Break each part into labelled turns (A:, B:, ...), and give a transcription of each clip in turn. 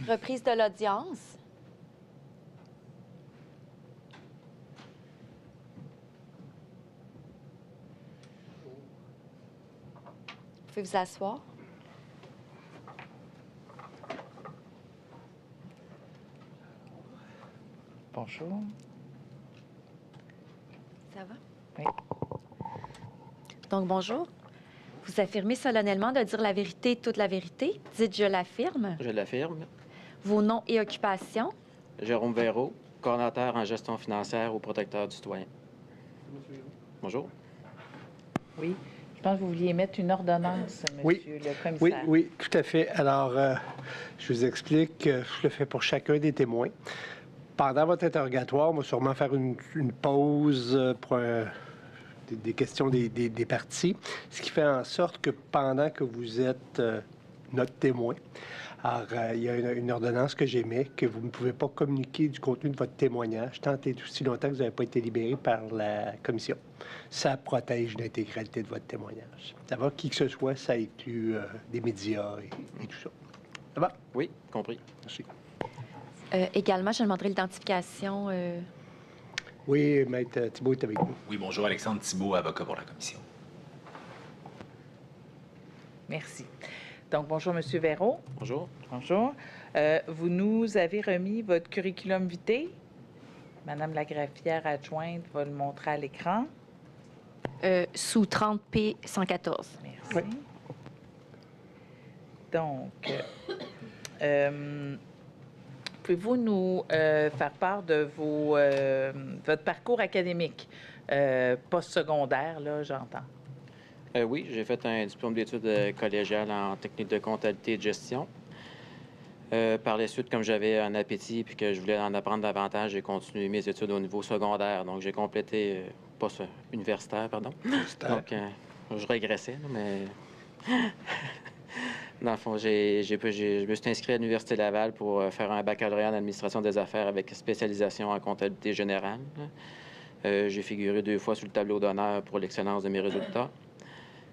A: Reprise de l'audience. Vous pouvez vous asseoir.
B: Bonjour.
A: Ça va?
B: Oui.
A: Donc, bonjour. Vous affirmez solennellement de dire la vérité, toute la vérité. Dites « je l'affirme
C: Je l'affirme. ».
A: Vos noms et occupations.
C: Jérôme Véraud, coordonnateur en gestion financière au Protecteur du citoyen. Bonjour.
B: Oui. Je pense que vous vouliez émettre une ordonnance, monsieur le commissaire.
D: Oui, tout à fait. Alors, je vous explique, je le fais pour chacun des témoins. Pendant votre interrogatoire, on va sûrement faire une pause pour des questions des parties, ce qui fait en sorte que pendant que vous êtes notre témoin, alors, il y a une ordonnance que j'émets que vous ne pouvez pas communiquer du contenu de votre témoignage tant et aussi longtemps que vous n'avez pas été libéré par la commission. Ça protège l'intégralité de votre témoignage. Ça va, qui que ce soit, ça inclut des médias et tout ça. Ça va?
C: Oui, compris.
D: Merci.
A: Également, je demanderai l'identification.
D: Oui, Maître Thibault est avec nous.
E: Oui, bonjour, Alexandre Thibault, avocat pour la commission.
B: Merci. Donc, bonjour, monsieur Véraud.
C: Bonjour.
B: Bonjour. Vous nous avez remis votre curriculum vitae. Madame la greffière adjointe va le montrer à l'écran.
A: Sous 30P 114.
B: Merci.
D: Oui.
B: Donc, pouvez-vous nous faire part de votre parcours académique postsecondaire, là, j'entends?
C: Oui, j'ai fait un diplôme d'études collégiales en technique de comptabilité et de gestion. Par la suite, comme j'avais un appétit et que je voulais en apprendre davantage, j'ai continué mes études au niveau secondaire. Donc, j'ai complété, universitaire, pardon. Donc, je régressais, là, mais... Dans le fond, je me suis inscrit à l'Université Laval pour faire un baccalauréat en administration des affaires avec spécialisation en comptabilité générale. J'ai figuré 2 fois sur le tableau d'honneur pour l'excellence de mes résultats.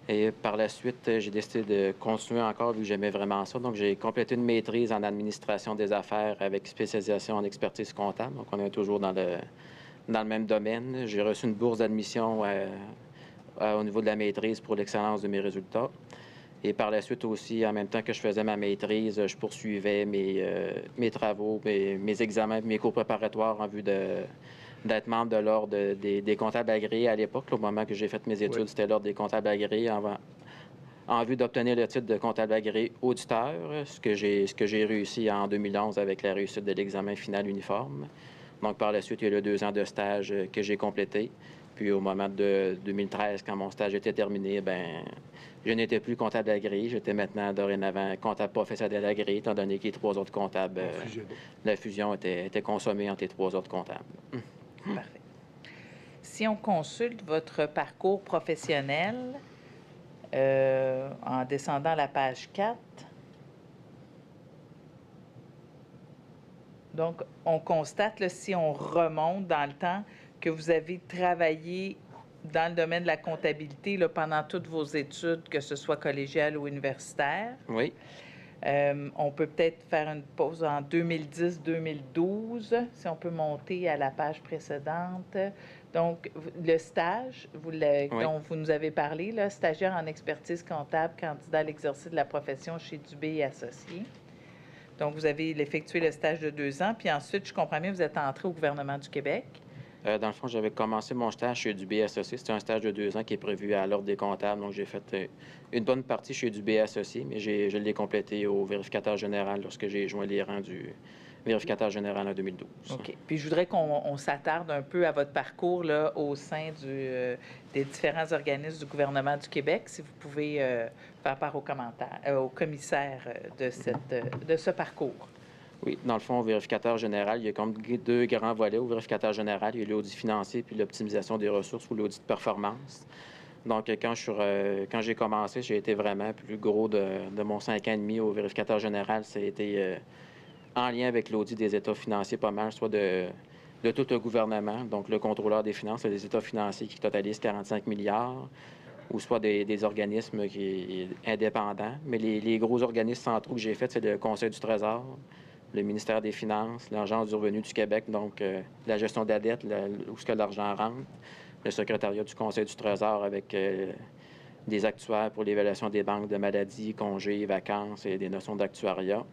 C: Et par la suite, j'ai décidé de continuer encore vu que j'aimais vraiment ça. Donc, j'ai complété une maîtrise en administration des affaires avec spécialisation en expertise comptable. Donc, on est toujours dans le même domaine. J'ai reçu une bourse d'admission au niveau de la maîtrise pour l'excellence de mes résultats. Et par la suite aussi, en même temps que je faisais ma maîtrise, je poursuivais mes travaux, mes examens, mes cours préparatoires en vue d'être membre de l'Ordre des comptables agréés à l'époque. Au moment que j'ai fait mes études, C'était l'Ordre des comptables agréés en vue d'obtenir le titre de comptable agréé auditeur, ce que j'ai réussi en 2011 avec la réussite de l'examen final uniforme. Donc, par la suite, il y a eu 2 ans de stage que j'ai complété. Puis, au moment de 2013, quand mon stage était terminé, je n'étais plus comptable agréé. J'étais maintenant, dorénavant, comptable professionnel agréé, étant donné que les 3 autres comptables, la fusion était consommée entre les 3 autres comptables.
B: Parfait. Si on consulte votre parcours professionnel en descendant la page 4, donc on constate, là, si on remonte dans le temps, que vous avez travaillé dans le domaine de la comptabilité là, pendant toutes vos études, que ce soit collégiales ou universitaires.
C: Oui.
B: On peut peut-être faire une pause en 2010-2012, si on peut monter à la page précédente. Donc, le stage dont vous nous avez parlé, là, stagiaire en expertise comptable, candidat à l'exercice de la profession chez Dubé et Associés. Donc, vous avez effectué le stage de 2 ans, puis ensuite, je comprends bien, vous êtes entré au gouvernement du Québec.
C: Dans le fond, j'avais commencé mon stage chez Dubé Associés. C'était un stage de 2 ans qui est prévu à l'Ordre des comptables. Donc, j'ai fait une bonne partie chez Dubé Associés, mais je l'ai complété au vérificateur général lorsque j'ai joint les rangs du vérificateur général en 2012.
B: OK. Puis, je voudrais qu'on s'attarde un peu à votre parcours là, au sein des différents organismes du gouvernement du Québec. Si vous pouvez faire part aux commentaires, au commissaire de ce parcours.
C: Oui, dans le fond, au vérificateur général, il y a comme 2 grands volets au vérificateur général. Il y a l'audit financier puis l'optimisation des ressources ou l'audit de performance. Donc, quand j'ai commencé, j'ai été vraiment plus gros de mon 5 ans et demi au vérificateur général. Ça a été en lien avec l'audit des états financiers pas mal, soit de tout le gouvernement, donc le contrôleur des finances, les états financiers qui totalisent 45 milliards, ou soit des organismes indépendants. Mais les gros organismes centraux que j'ai faits, c'est le Conseil du Trésor, le ministère des Finances, l'Agence du revenu du Québec, donc la gestion de la dette, où est-ce que l'argent rentre, le secrétariat du Conseil du Trésor avec des actuaires pour l'évaluation des banques de maladies, congés, vacances et des notions d'actuariat.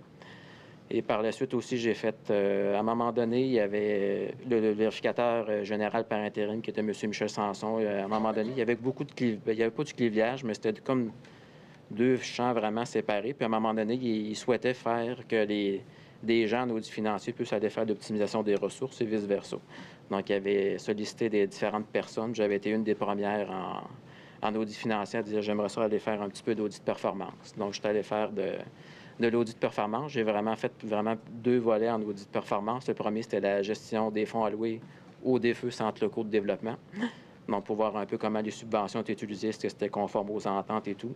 C: Et par la suite aussi, j'ai fait, à un moment donné, il y avait le vérificateur général par intérim qui était M. Michel Sanson. À un moment donné, il y avait beaucoup de il n'y avait pas du clivage, mais c'était comme deux champs vraiment séparés. Puis à un moment donné, il souhaitait faire que des gens en audit financier puissent aller faire l'optimisation des ressources et vice-versa. Donc, il avait sollicité des différentes personnes. J'avais été une des premières en audit financier à dire j'aimerais ça aller faire un petit peu d'audit de performance. Donc, j'étais allé faire de l'audit de performance. J'ai vraiment fait deux volets en audit de performance. Le premier, c'était la gestion des fonds alloués aux DFE, centres locaux de développement. Donc, pour voir un peu comment les subventions étaient utilisées, est-ce que c'était conforme aux ententes et tout.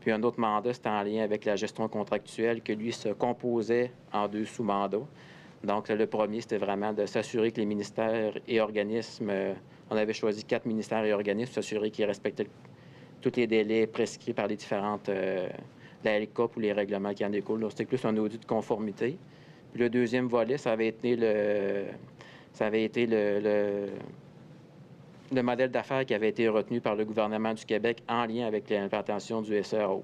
C: Puis un autre mandat, c'était en lien avec la gestion contractuelle, que lui se composait en deux sous-mandats. Donc, le premier, c'était vraiment de s'assurer que les ministères et organismes, on avait choisi 4 ministères et organismes, s'assurer qu'ils respectaient tous les délais prescrits par les différentes la LCOP ou les règlements qui en découlent. Donc, c'était plus un audit de conformité. Puis le deuxième volet, ça avait été le modèle d'affaires qui avait été retenu par le gouvernement du Québec en lien avec l'implantation du SRO,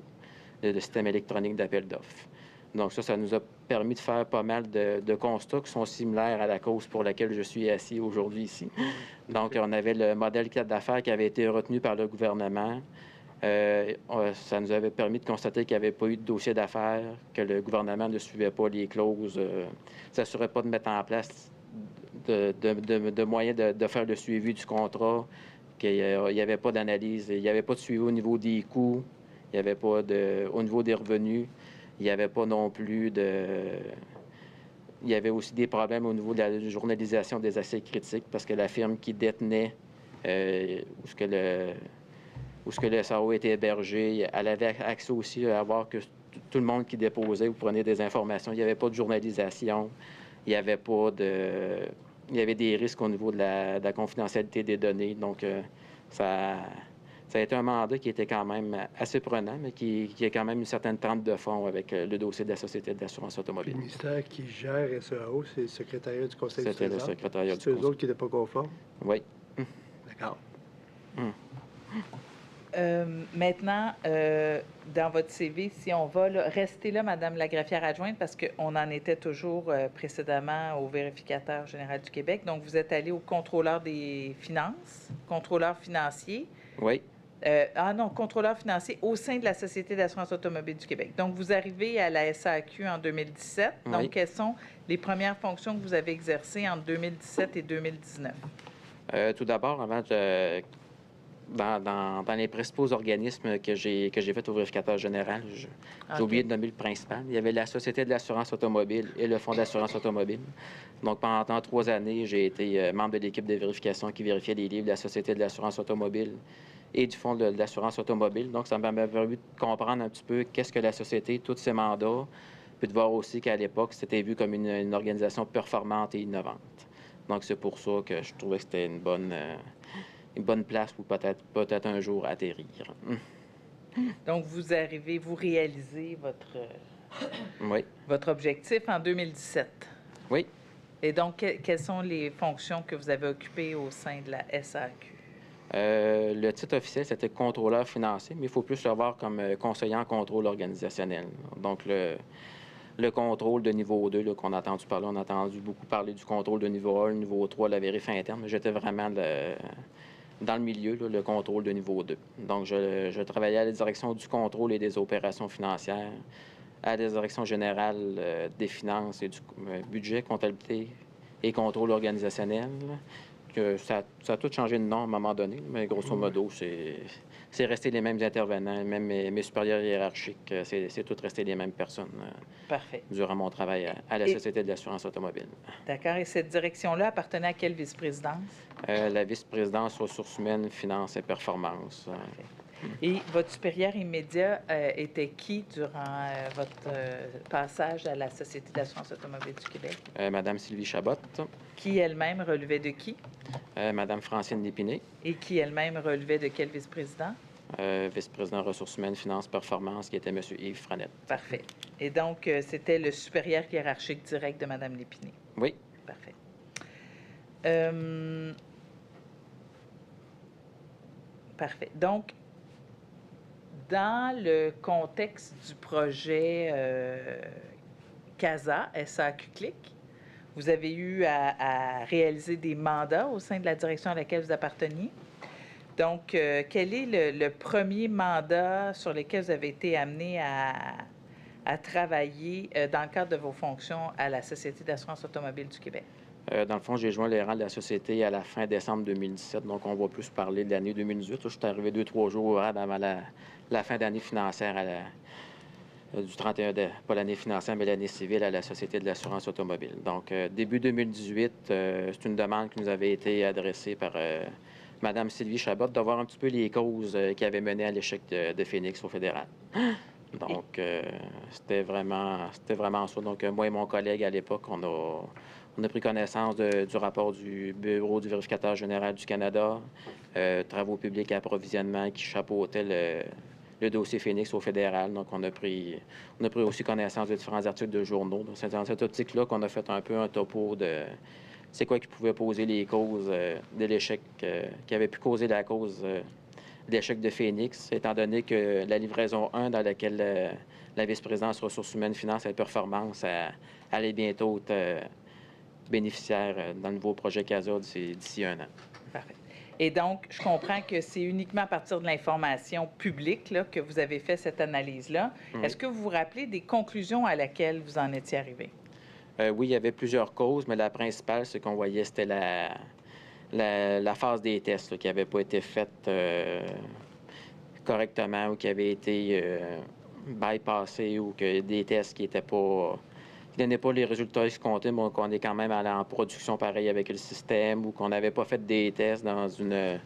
C: le système électronique d'appel d'offres. Donc ça nous a permis de faire pas mal de constats qui sont similaires à la cause pour laquelle je suis assis aujourd'hui ici. Donc, on avait le modèle 4 d'affaires qui avait été retenu par le gouvernement. Ça nous avait permis de constater qu'il n'y avait pas eu de dossier d'affaires, que le gouvernement ne suivait pas les clauses, ne s'assurait pas de mettre en place de moyens de faire le suivi du contrat, qu'il n'y avait pas d'analyse, il n'y avait pas de suivi au niveau des coûts, il n'y avait pas au niveau des revenus, il n'y avait pas non plus il y avait aussi des problèmes au niveau de la journalisation des essais critiques parce que la firme qui détenait où ce que le SAO était hébergé, elle avait accès aussi à voir que tout le monde qui déposait ou prenait des informations, il n'y avait pas de journalisation, il y avait des risques au niveau de la confidentialité des données. Donc, ça a été un mandat qui était quand même assez prenant, mais qui a quand même une certaine trempe de fond avec le dossier de la Société de l'assurance automobile.
D: Le ministère qui gère SEAO, c'est le secrétariat du Conseil du
C: C'était
D: Trésor.
C: le secrétariat du
D: C'est eux
C: Conseil.
D: autres qui n'étaient pas conformes?
C: Oui.
D: D'accord.
B: Maintenant, dans votre CV, si on va, là, restez là, Madame la greffière adjointe, parce qu'on en était toujours précédemment au vérificateur général du Québec. Donc, vous êtes allé au contrôleur des finances, contrôleur financier.
C: Oui.
B: Contrôleur financier au sein de la Société d'assurance automobile du Québec. Donc, vous arrivez à la SAQ en 2017.
C: Oui.
B: Donc, quelles sont les premières fonctions que vous avez exercées entre 2017 et 2019?
C: Tout d'abord, avant dans les principaux organismes que j'ai fait au vérificateur général, j'ai oublié de nommer le principal. Il y avait la Société de l'assurance automobile et le Fonds d'assurance automobile. Donc, pendant 3 années, j'ai été membre de l'équipe de vérification qui vérifiait les livres de la Société de l'assurance automobile et du Fonds de l'assurance automobile. Donc, ça m'a permis de comprendre un petit peu qu'est-ce que la société, tous ses mandats, puis de voir aussi qu'à l'époque, c'était vu comme une organisation performante et innovante. Donc, c'est pour ça que je trouvais que c'était une bonne place pour peut-être un jour atterrir.
B: Donc, vous arrivez, vous réalisez votre objectif en 2017.
C: Oui.
B: Et donc, quelles sont les fonctions que vous avez occupées au sein de la SAQ?
C: Le titre officiel, c'était contrôleur financier, mais il faut plus le voir comme conseiller en contrôle organisationnel. Donc, le contrôle de niveau 2 qu'on a entendu parler, on a entendu beaucoup parler du contrôle de niveau 1, niveau 3, la vérif interne, mais j'étais vraiment dans le milieu, le contrôle de niveau 2. Donc, je travaillais à la direction du contrôle et des opérations financières, à la direction générale des finances et du budget, comptabilité et contrôle organisationnel. Ça a tout changé de nom à un moment donné, mais grosso modo, c'est resté les mêmes intervenants, même mes supérieurs hiérarchiques, c'est tout resté les mêmes personnes.
B: Parfait.
C: Durant mon travail à la Société de l'assurance automobile.
B: D'accord. Et cette direction-là appartenait à quelle vice-présidence?
C: La vice-présidence ressources humaines, finances et performances.
B: Parfait. Et votre supérieur immédiat était qui durant votre passage à la Société d'assurance automobile du Québec?
C: Madame Sylvie Chabot.
B: Qui elle-même relevait de qui?
C: Madame Francine Lépinay.
B: Et qui elle-même relevait de quel vice-président?
C: vice-président ressources humaines, finances, performance, qui était M. Yves Frenette.
B: Parfait. Et donc, c'était le supérieur hiérarchique direct de Mme Lépinay.
C: Oui.
B: Parfait. Parfait. Donc, dans le contexte du projet CASA, SAQ-CLIC, vous avez eu à réaliser des mandats au sein de la direction à laquelle vous apparteniez. Donc, quel est le premier mandat sur lequel vous avez été amené à travailler dans le cadre de vos fonctions à la Société d'assurance automobile du Québec?
C: Dans le fond, j'ai joint les rangs de la société à la fin décembre 2017, donc on va plus parler de l'année 2018. Je suis arrivé 2-3 jours avant la fin d'année financière du 31, pas l'année financière, mais l'année civile à la Société de l'assurance automobile. Donc, début 2018, c'est une demande qui nous avait été adressée par Mme Sylvie Chabot de voir un petit peu les causes qui avaient mené à l'échec de Phoenix au fédéral. Donc, c'était vraiment ça. Donc, moi et mon collègue à l'époque, on a pris connaissance du rapport du Bureau du vérificateur général du Canada, Travaux publics et approvisionnement, qui chapeautait le dossier Phoenix au fédéral. Donc, on a pris aussi connaissance de différents articles de journaux. Donc, c'est dans cette optique-là qu'on a fait un peu un topo de c'est quoi qui pouvait poser les causes de l'échec, qui avait pu causer la cause de l'échec de Phoenix, étant donné que la livraison 1, dans laquelle la vice-présidence ressources humaines, finances et performance allait bientôt être bénéficiaire dans le nouveau projet CASA d'ici 1 an.
B: Parfait. Et donc, je comprends que c'est uniquement à partir de l'information publique là, que vous avez fait cette analyse-là. Est-ce que vous vous rappelez des conclusions à laquelle vous en étiez arrivé?
C: Oui, il y avait plusieurs causes, mais la principale, ce qu'on voyait, c'était la phase des tests là, qui n'avait pas été faite correctement ou qui avait été bypassée ou que des tests qui n'étaient pas... qui donnaient pas les résultats escomptés, mais qu'on est quand même allé en production pareil avec le système ou qu'on n'avait pas fait des tests dans un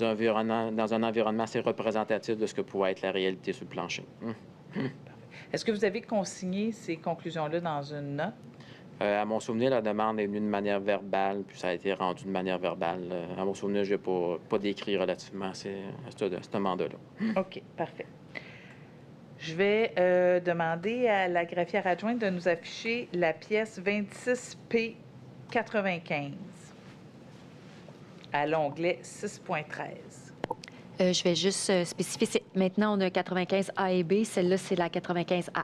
C: environnement assez représentatif de ce que pouvait être la réalité sur le plancher.
B: Est-ce que vous avez consigné ces conclusions-là dans une note?
C: À mon souvenir, la demande est venue de manière verbale, puis ça a été rendu de manière verbale. À mon souvenir, je n'ai pas décrit relativement à ce mandat-là.
B: OK, parfait. Je vais demander à la greffière adjointe de nous afficher la pièce 26P95 à l'onglet 6.13.
A: Je vais juste spécifier. Maintenant, on a 95 A et B. Celle-là, c'est la 95 A.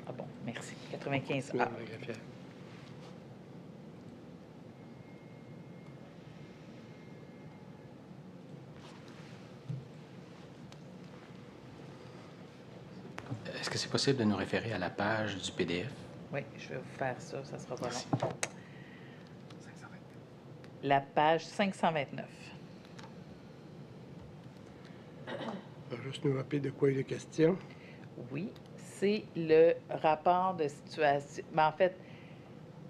B: Ah bon, merci. 95 A.
D: Madame la greffière.
E: Est-ce que c'est possible de nous référer à la page du PDF?
B: Oui, je vais vous faire ça. Ça sera pas
E: Merci.
B: long. La page 529.
D: On va juste nous rappeler de quoi il est question.
B: Oui, c'est le rapport de situation. Mais en fait,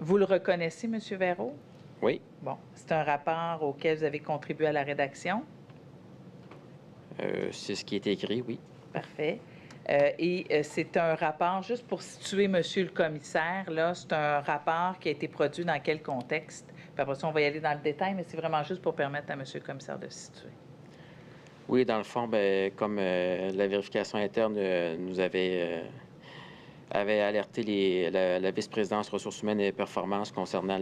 B: vous le reconnaissez, M. Verreau?
C: Oui.
B: Bon, c'est un rapport auquel vous avez contribué à la rédaction.
C: C'est ce qui est écrit, oui.
B: Parfait. C'est un rapport, juste pour situer Monsieur le commissaire, là, c'est un rapport qui a été produit dans quel contexte? Puis après ça, on va y aller dans le détail, mais c'est vraiment juste pour permettre à Monsieur le commissaire de se situer.
C: Oui, dans le fond, comme la vérification interne nous avait alerté la vice-présidence ressources humaines et performances concernant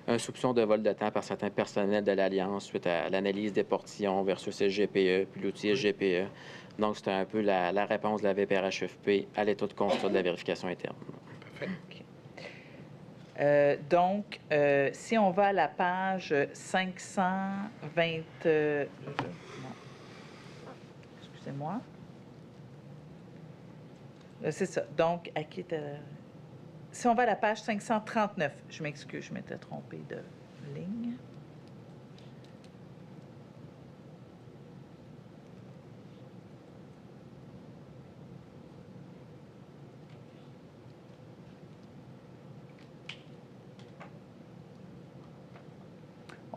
C: un soupçon de vol de temps par certains personnels de l'Alliance suite à l'analyse des portillons versus SGPE, puis l'outil SGPE. Donc, c'était un peu la réponse de la VPRHFP à l'état de constat de la vérification interne.
D: Parfait.
B: OK. Donc, si on va à la page 520... non. Excusez-moi. C'est ça. Donc, si on va à la page 539, je m'excuse, je m'étais trompée de ligne.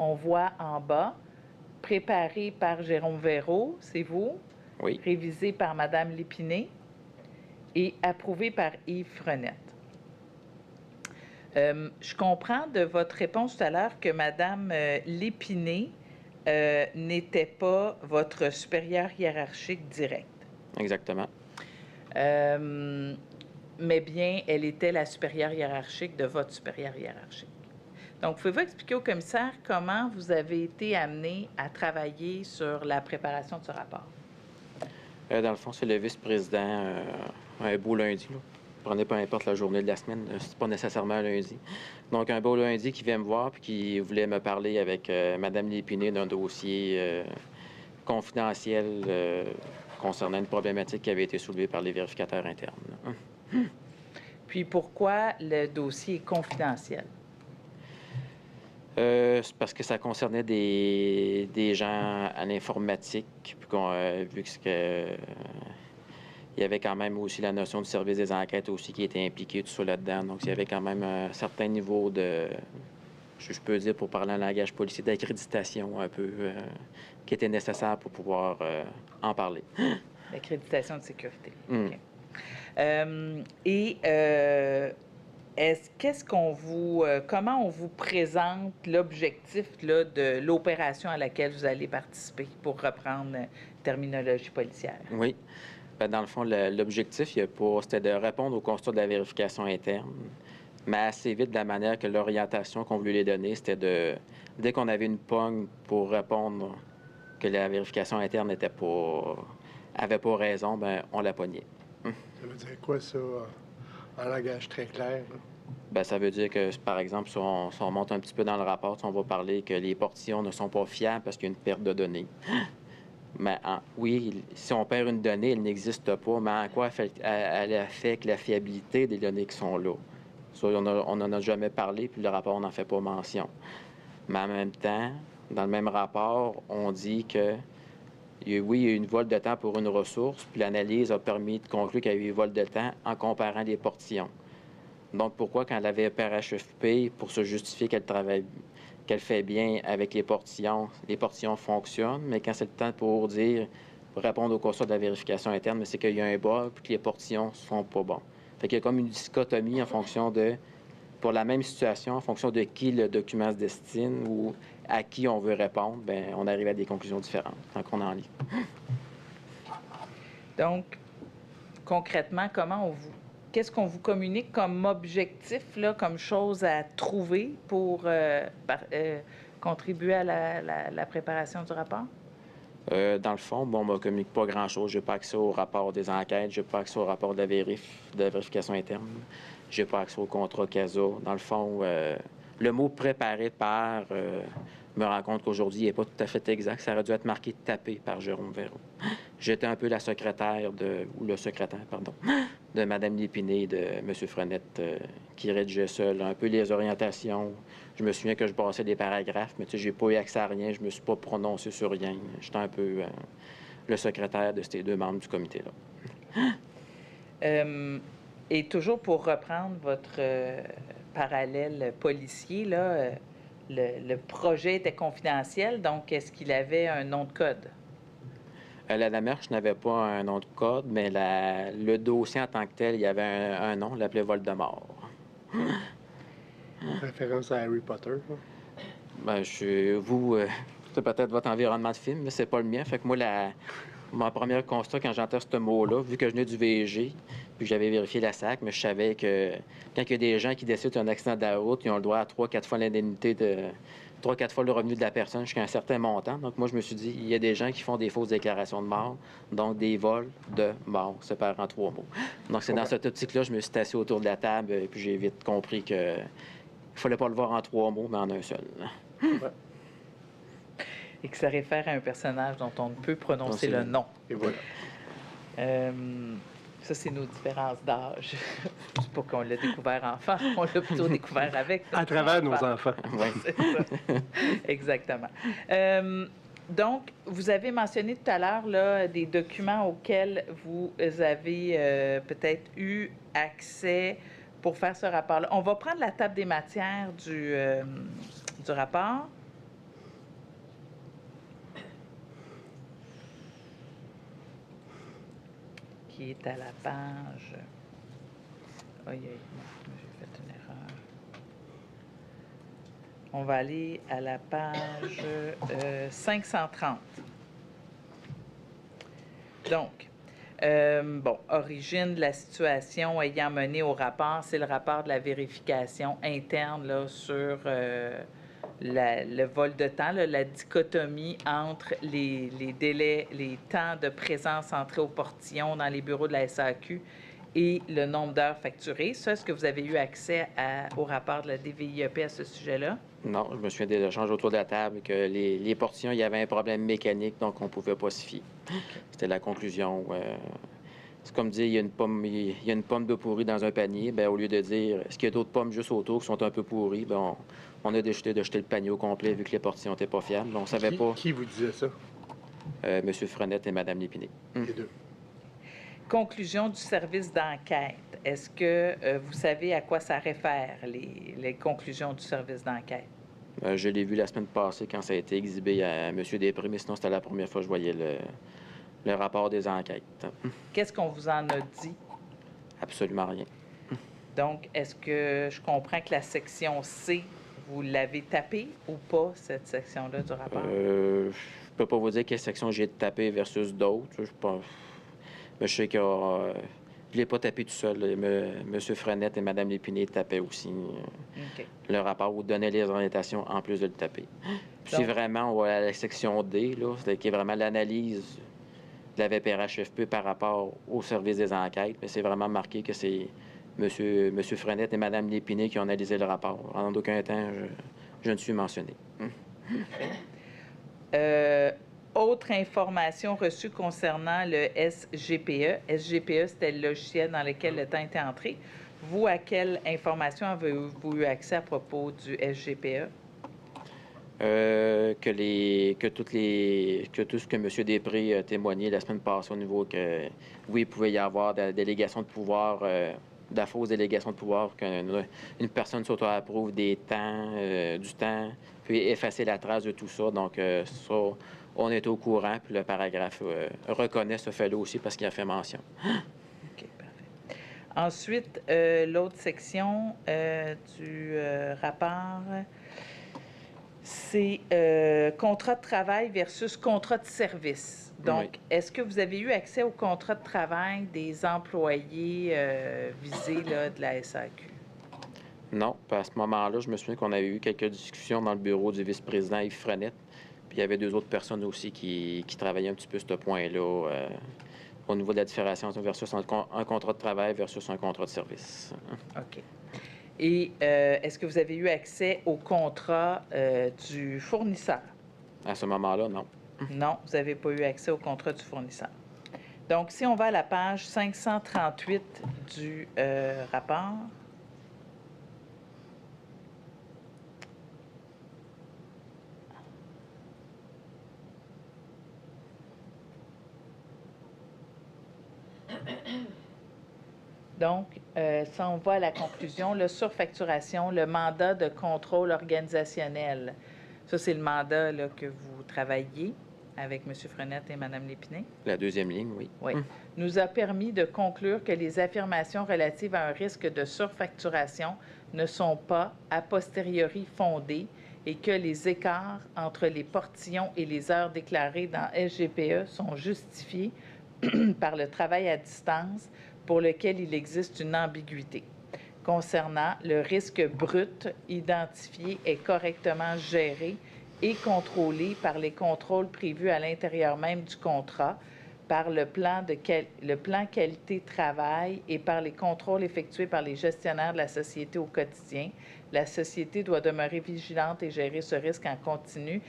B: On voit en bas, préparé par Jérôme Verreau, c'est vous,
C: Oui.
B: révisé par Mme Lépinay et approuvé par Yves Frenette. Je comprends de votre réponse tout à l'heure que Mme Lépinay n'était pas votre supérieur hiérarchique direct.
C: Exactement.
B: Mais bien, elle était la supérieure hiérarchique de votre supérieur hiérarchique. Donc, pouvez-vous expliquer au commissaire comment vous avez été amené à travailler sur la préparation de ce rapport?
C: Dans le fond, c'est le vice-président, un beau lundi. Là. Prenez peu importe la journée de la semaine, c'est pas nécessairement un lundi. Donc, un beau lundi qui vient me voir puis qui voulait me parler avec Mme Lépiné d'un dossier confidentiel concernant une problématique qui avait été soulevée par les vérificateurs internes.
B: Puis, pourquoi le dossier est confidentiel?
C: C'est parce que ça concernait des gens à l'informatique, puis vu que il y avait quand même aussi la notion du service des enquêtes aussi qui était impliqué tout ça là-dedans. Donc, il y avait quand même un certain niveau de, je peux dire pour parler en langage policier, d'accréditation un peu qui était nécessaire pour pouvoir en parler.
B: L'accréditation de sécurité.
C: Mm.
B: OK. Qu'est-ce qu'on vous, comment on vous présente l'objectif là, de l'opération à laquelle vous allez participer, pour reprendre terminologie policière?
C: Oui. Ben, dans le fond, l'objectif, c'était de répondre au constat de la vérification interne, mais assez vite, de la manière que l'orientation qu'on voulait les donner, c'était dès qu'on avait une pogne pour répondre que la vérification interne avait pas raison, ben on la pognait.
D: Ça veut dire quoi, ça, en langage très clair? Là?
C: Ben, ça veut dire que, par exemple, si on monte un petit peu dans le rapport, on va parler que les portillons ne sont pas fiables parce qu'il y a une perte de données. Mais oui, si on perd une donnée, elle n'existe pas, mais en quoi elle affecte la fiabilité des données qui sont là? Ça, on n'en a jamais parlé, puis le rapport n'en fait pas mention. Mais en même temps, dans le même rapport, on dit que oui, il y a eu une vol de temps pour une ressource, puis l'analyse a permis de conclure qu'il y a eu une vol de temps en comparant les portillons. Donc, pourquoi, quand elle avait PRHFP, pour se justifier qu'elle fait bien avec les portillons fonctionnent, mais quand c'est le temps pour répondre au constat de la vérification interne, mais c'est qu'il y a un bug puis que les portillons ne sont pas bons. Fait qu'il y a comme une dichotomie en fonction pour la même situation, en fonction de qui le document se destine ou à qui on veut répondre, bien, on arrive à des conclusions différentes tant qu'on en lit.
B: Donc, concrètement, qu'est-ce qu'on vous communique comme objectif, là, comme chose à trouver pour contribuer à la préparation du rapport?
C: Dans le fond, on ne me communique pas grand-chose. Je n'ai pas accès au rapport des enquêtes, je n'ai pas accès au rapport de la vérification interne, je n'ai pas accès au contrat CASA. Dans le fond, le mot « préparé par » me rend compte qu'aujourd'hui, il n'est pas tout à fait exact. Ça aurait dû être marqué « tapé » par Jérôme Verreau. J'étais un peu le secrétaire, de Mme Lépiné, de M. Frenette, qui rédigeait seul un peu les orientations. Je me souviens que je brassais des paragraphes, mais j'ai pas eu accès à rien, je me suis pas prononcé sur rien. J'étais un peu le secrétaire de ces deux membres du comité-là.
B: Et toujours pour reprendre votre parallèle policier, là, le projet était confidentiel, donc est-ce qu'il avait un nom de code?
C: La Lamerche n'avait pas un nom de code, mais le dossier en tant que tel, il y avait un nom, on l'appelait Voldemort.
D: Référence à Harry Potter. Hein?
C: Ben, c'est peut-être votre environnement de film, mais c'est pas le mien. Fait que moi, mon premier constat, quand j'entends ce mot-là, vu que je venais du VG, puis que j'avais vérifié la SAC, mais je savais que quand il y a des gens qui décident d'un accident de la route, ils ont le droit à 3-4 fois l'indemnité 3-4 fois le revenu de la personne jusqu'à un certain montant. Donc, moi, je me suis dit, il y a des gens qui font des fausses déclarations de mort, donc des vols de mort, séparés en 3 mots. Donc, c'est dans cette optique-là, je me suis assis autour de la table, et puis j'ai vite compris que il fallait pas le voir en 3 mots, mais en un seul.
D: Ouais.
B: Et que ça réfère à un personnage dont on ne peut prononcer le nom.
D: Et voilà.
B: Ça, c'est nos différences d'âge. C'est pas qu'on l'a découvert enfant, on l'a plutôt découvert avec.
D: À travers nos enfants.
B: Oui, c'est ça. Exactement. Donc, vous avez mentionné tout à l'heure là, des documents auxquels vous avez peut-être eu accès pour faire ce rapport-là. On va prendre la table des matières du rapport. Qui est à la page... Aïe, aïe, j'ai fait une erreur. On va aller à la page 530. Donc, origine de la situation ayant mené au rapport, c'est le rapport de la vérification interne là, sur le vol de temps, là, la dichotomie entre les délais, les temps de présence entrée au portillon dans les bureaux de la SAQ et le nombre d'heures facturées. Ça, est-ce que vous avez eu accès au rapport de la DVIEP à ce sujet-là?
C: Non, je me souviens des échanges autour de la table que les portillons, il y avait un problème mécanique, donc on ne pouvait pas s'y fier. C'était la conclusion. C'est comme dire, il y a une pomme de pourrie dans un panier. Bien, au lieu de dire, est-ce qu'il y a d'autres pommes juste autour qui sont un peu pourries, bien, on a décidé de jeter le panier au complet vu que les portillons n'étaient pas fiables. On savait pas.
D: Qui vous disait ça?
C: M. Frenette et Mme Lépiné.
D: Les deux.
B: Conclusion du service d'enquête. Est-ce que vous savez à quoi ça réfère, les conclusions du service d'enquête?
C: Je l'ai vu la semaine passée quand ça a été exhibé à M. Després, mais sinon, c'était la première fois que je voyais le rapport des enquêtes.
B: Qu'est-ce qu'on vous en a dit?
C: Absolument rien.
B: Donc, est-ce que je comprends que la section C, vous l'avez tapée ou pas, cette section-là du rapport?
C: Je peux pas vous dire quelle section j'ai tapé versus d'autres. Je pense. Mais je sais que je l'ai pas tapé tout seul. M. Frenette et Mme Lépiné tapaient aussi
B: OK.
C: le rapport ou donnaient les orientations en plus de le taper. Puis
B: Donc-
C: si vraiment on va à la section D, là, c'est qui est vraiment l'analyse de la VPRHFP par rapport au service des enquêtes, mais c'est vraiment marqué que c'est M. Frenette et Mme Lépiné qui ont analysé le rapport. En aucun temps, je ne suis mentionné.
B: Autre information reçue concernant le SGPE. SGPE, c'était le logiciel dans lequel le temps était entré. Vous, à quelle information avez-vous eu accès à propos du SGPE?
C: Que tout ce que M. Després a témoigné la semaine passée au niveau que, oui, il pouvait y avoir de la délégation de pouvoir, de la fausse délégation de pouvoir, qu'une personne s'auto-approuve du temps, puis effacer la trace de tout ça. Donc, ça, on est au courant, puis le paragraphe reconnaît ce fait-là aussi parce qu'il a fait mention.
B: OK, parfait. Ensuite, l'autre section du rapport, c'est contrat de travail versus contrat de service. Donc,
C: Oui.
B: est-ce que vous avez eu accès au contrat de travail des employés visés là, de la SAQ?
C: Non, puis à ce moment-là, je me souviens qu'on avait eu quelques discussions dans le bureau du vice-président Yves Frenette. Puis il y avait deux autres personnes aussi qui travaillaient un petit peu ce point-là au niveau de la différenciation versus un contrat de travail versus un contrat de service.
B: OK. Et est-ce que vous avez eu accès au contrat du fournisseur?
C: À ce moment-là, non.
B: Non, vous n'avez pas eu accès au contrat du fournisseur. Donc, si on va à la page 538 du rapport, donc, si on va à la conclusion, la surfacturation, le mandat de contrôle organisationnel. Ça, c'est le mandat là, que vous travaillez avec M. Frenette et Mme Lépiné.
C: La deuxième ligne, oui.
B: Oui. Nous a permis de conclure que les affirmations relatives à un risque de surfacturation ne sont pas a posteriori fondées et que les écarts entre les portillons et les heures déclarées dans SGPE sont justifiés par le travail à distance pour lequel il existe une ambiguïté. Concernant le risque brut identifié est correctement géré et contrôlé par les contrôles prévus à l'intérieur même du contrat, par le plan qualité-travail et par les contrôles effectués par les gestionnaires de la société au quotidien. La société doit demeurer vigilante et gérer ce risque en continu,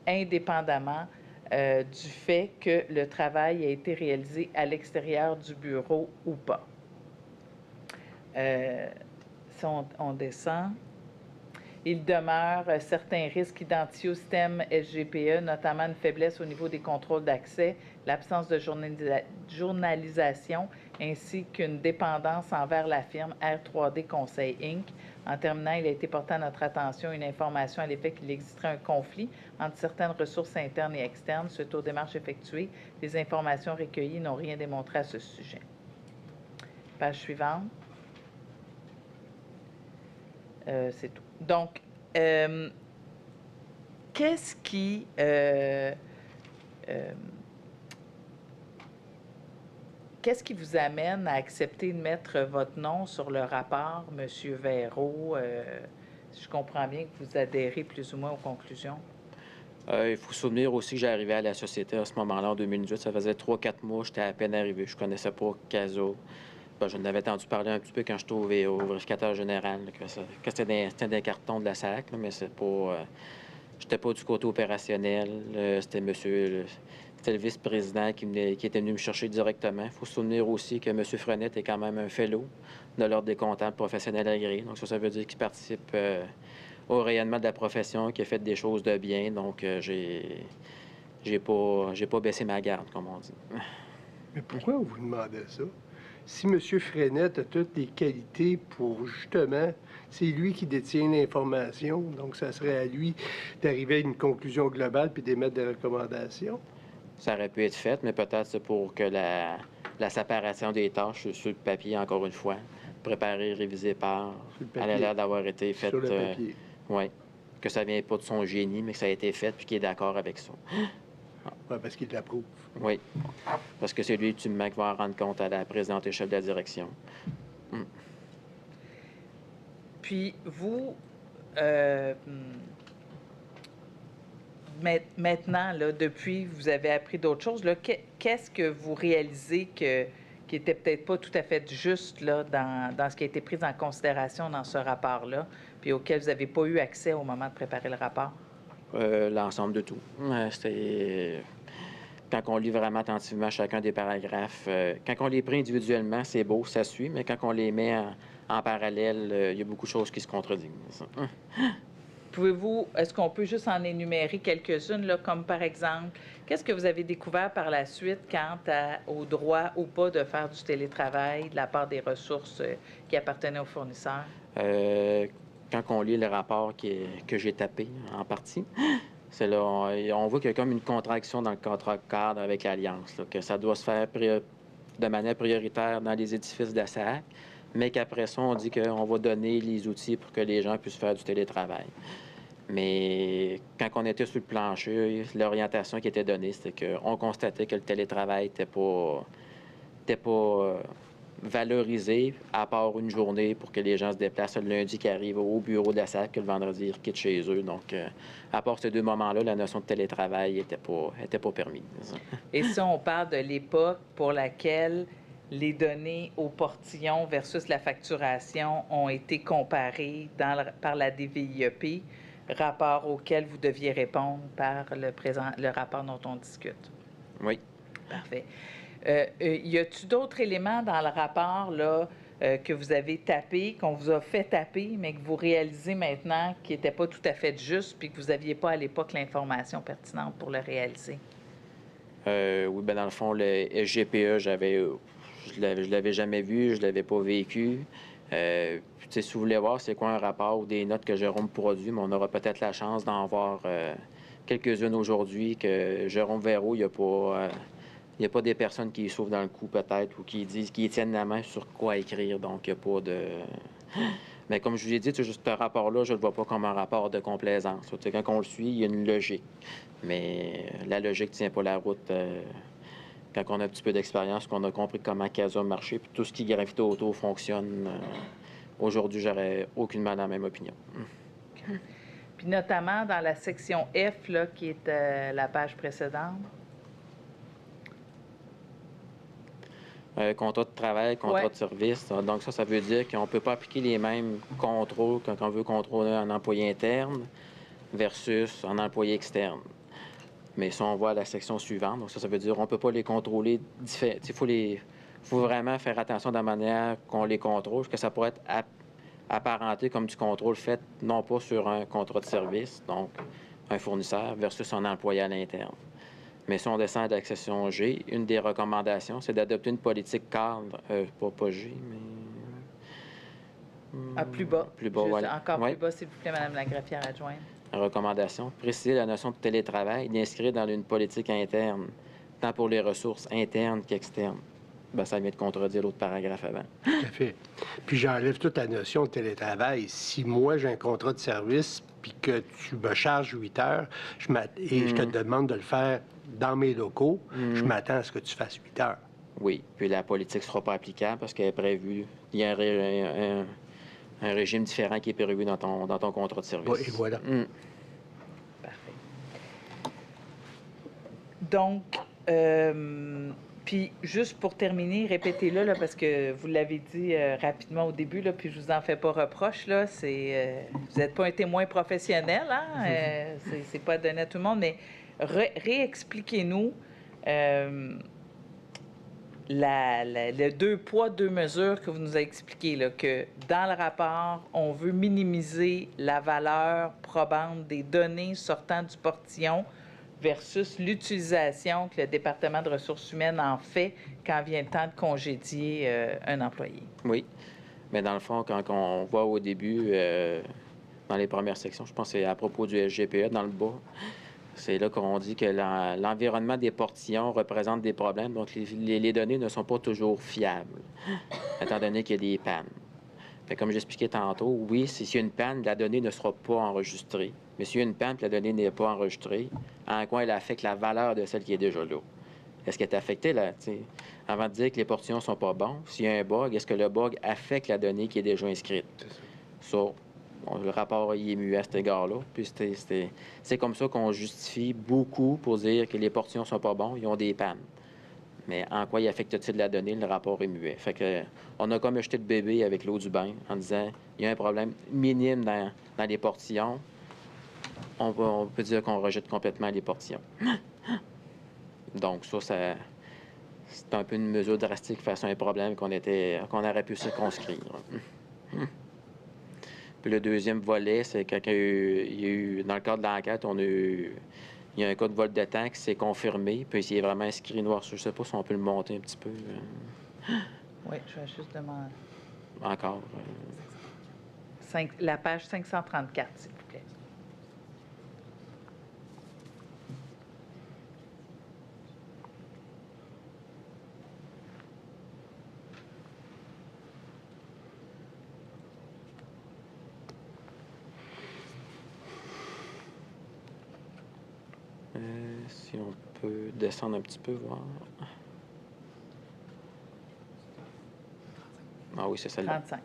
B: indépendamment du fait que le travail a été réalisé à l'extérieur du bureau ou pas. Si on descend, il demeure certains risques identifiés au système SGPE, notamment une faiblesse au niveau des contrôles d'accès, l'absence de journalisation, ainsi qu'une dépendance envers la firme R3D Conseil Inc. En terminant, il a été porté à notre attention une information à l'effet qu'il existerait un conflit entre certaines ressources internes et externes suite aux démarches effectuées. Les informations recueillies n'ont rien démontré à ce sujet. Page suivante. C'est tout. Donc, qu'est-ce qui vous amène à accepter de mettre votre nom sur le rapport, M. Verreau? Je comprends bien que vous adhérez plus ou moins aux conclusions.
C: Il faut se souvenir aussi que j'ai arrivé à la société à ce moment-là, en 2018. Ça faisait 3-4 mois, j'étais à peine arrivé. Je connaissais pas CASA. Ben, je n'avais entendu parler un petit peu quand j'étais au vérificateur général, là, que c'était des cartons de la SAC, là, mais c'est pas... j'étais pas du côté opérationnel. C'était c'était le vice-président qui était venu me chercher directement. Il faut se souvenir aussi que M. Frenette est quand même un fellow de l'Ordre des comptables professionnels agréés. Donc ça veut dire qu'il participe au rayonnement de la profession, qu'il a fait des choses de bien. Donc j'ai pas baissé ma garde, comme on dit.
D: Mais pourquoi vous demandez ça? Si M. Frenette a toutes les qualités pour, justement, c'est lui qui détient l'information, donc ça serait à lui d'arriver à une conclusion globale puis d'émettre des recommandations. Ça
C: aurait pu être fait, mais peut-être c'est pour que la séparation des tâches sur le papier, encore une fois, préparée, révisée par, elle a l'air d'avoir été faite.
D: Sur le papier.
C: Oui. Que ça vient pas de son génie, mais que ça a été fait puis qu'il est d'accord avec ça.
D: Oui, parce qu'il l'approuve.
C: Oui. Parce que c'est lui, ultimement, qui va en rendre compte à la présidente et chef de la direction.
B: Puis, vous, maintenant, là, depuis, vous avez appris d'autres choses. Là, qu'est-ce que vous réalisez qui était peut-être pas tout à fait juste là, dans ce qui a été pris en considération dans ce rapport-là, puis auquel vous n'avez pas eu accès au moment de préparer le rapport?
C: L'ensemble de tout. C'était... Quand on lit vraiment attentivement chacun des paragraphes, quand on les prend individuellement, c'est beau, ça suit, mais quand on les met en parallèle, il y a beaucoup de choses qui se contredisent.
B: Est-ce qu'on peut juste en énumérer quelques-unes, là, comme par exemple, qu'est-ce que vous avez découvert par la suite quant au droit ou pas de faire du télétravail de la part des ressources qui appartenaient aux fournisseurs?
C: Quand on lit le rapport que j'ai tapé en partie, c'est là, on voit qu'il y a comme une contraction dans le contrat cadre avec l'Alliance, là, que ça doit se faire de manière prioritaire dans les édifices de la SAC, mais qu'après ça, on dit qu'on va donner les outils pour que les gens puissent faire du télétravail. Mais quand on était sur le plancher, l'orientation qui était donnée, c'était qu'on constatait que le télétravail n'était pas valorisé, à part une journée pour que les gens se déplacent le lundi qui arrive au bureau de la SAC, que le vendredi, ils quittent chez eux. Donc, à part ces deux moments-là, la notion de télétravail n'était pas permise.
B: Et ça, on parle de l'époque pour laquelle les données au portillon versus la facturation ont été comparées par la DVIEP, rapport auquel vous deviez répondre par le rapport dont on discute.
C: Oui.
B: Parfait. Y a-t-il d'autres éléments dans le rapport là, que vous avez tapé, qu'on vous a fait taper, mais que vous réalisez maintenant qui n'était pas tout à fait juste, puis que vous n'aviez pas à l'époque l'information pertinente pour le réaliser?
C: Oui, bien dans le fond, le SGPE, je l'avais jamais vu, je l'avais pas vécu. Si vous voulez voir c'est quoi un rapport ou des notes que Jérôme produit, mais on aura peut-être la chance d'en voir quelques-unes aujourd'hui, que Jérôme Verreau, il n'y a pas des personnes qui souffrent dans le coup, peut-être, ou qui tiennent la main sur quoi écrire. Donc, il n'y a pas de... Mais comme je vous ai dit, juste ce rapport-là, je ne le vois pas comme un rapport de complaisance. Quand on le suit, il y a une logique. Mais la logique ne tient pas la route quand on a un petit peu d'expérience, qu'on a compris comment CASA marchait, puis tout ce qui gravite autour fonctionne. Aujourd'hui, j'aurais aucunement la même opinion.
B: Puis notamment dans la section F, là, qui est la page précédente.
C: Contrat de travail, contrat de service. Donc, ça veut dire qu'on ne peut pas appliquer les mêmes contrôles quand on veut contrôler un employé interne versus un employé externe. Mais ça, on voit à la section suivante. Donc, ça veut dire qu'on ne peut pas les contrôler différemment. Il faut vraiment faire attention de la manière qu'on les contrôle, parce que ça pourrait être apparenté comme du contrôle fait non pas sur un contrat de service, donc un fournisseur, versus un employé à l'interne. Mais si on descend de la section G, une des recommandations, c'est d'adopter une politique cadre, pas G, mais...
B: Plus bas.
C: Plus bas, oui.
B: Encore plus bas, s'il vous plaît, Mme la greffière adjointe.
C: Recommandation, préciser la notion de télétravail, d'inscrire dans une politique interne, tant pour les ressources internes qu'externes. ben, ça vient de contredire l'autre paragraphe avant.
D: Tout à fait. Puis j'enlève toute la notion de télétravail. Si moi, j'ai un contrat de service, puis que tu me charges 8 heures, et je te demande de le faire dans mes locaux, je m'attends à ce que tu fasses 8 heures.
C: Oui, puis la politique ne sera pas applicable parce qu'elle est prévue. Il y a un régime différent qui est prévu dans ton contrat de service.
D: Et voilà.
B: Parfait. Donc, puis juste pour terminer, répétez-le, là, parce que vous l'avez dit rapidement au début, là, puis je vous en fais pas reproche, là, vous n'êtes pas un témoin professionnel, hein? C'est pas donné à tout le monde, mais réexpliquez-nous le deux poids, deux mesures que vous nous avez expliqué, là, que dans le rapport, on veut minimiser la valeur probante des données sortant du portillon versus l'utilisation que le département de ressources humaines en fait quand vient le temps de congédier un employé.
C: Oui. Mais dans le fond, quand on voit au début, dans les premières sections, je pense que c'est à propos du SGPE, dans le bas, c'est là qu'on dit que l'environnement des portillons représente des problèmes, donc les données ne sont pas toujours fiables, étant donné qu'il y a des pannes. Fait, comme j'expliquais tantôt, oui, s'il y a une panne, la donnée ne sera pas enregistrée. Mais s'il y a une panne et la donnée n'est pas enregistrée, en quoi elle affecte la valeur de celle qui est déjà là? Est-ce qu'elle est affectée, là? T'sais, avant de dire que les portillons ne sont pas bons, s'il y a un bug, est-ce que le bug affecte la donnée qui est déjà inscrite? Ça, le rapport y est muet à cet égard-là. Puis c'est comme ça qu'on justifie beaucoup pour dire que les portillons ne sont pas bons, ils ont des pannes. Mais en quoi il affecte-t-il la donnée? Le rapport est muet. Fait que, on a comme jeté le bébé avec l'eau du bain en disant il y a un problème minime dans les portillons. On peut dire qu'on rejette complètement les portillons. Donc, ça c'est un peu une mesure drastique face à un problème qu'on aurait pu circonscrire. Puis le deuxième volet, c'est quand il y a eu dans le cadre de l'enquête, il y a un cas de vol de temps qui s'est confirmé, puis il est vraiment inscrit noir. Je ne sais pas si on peut le monter un petit peu.
B: Oui, je vais juste demander.
C: Encore.
B: La page 534, s'il vous plaît.
C: Si on peut descendre un petit peu, voir. Ah oui, c'est celle-là.
B: 35.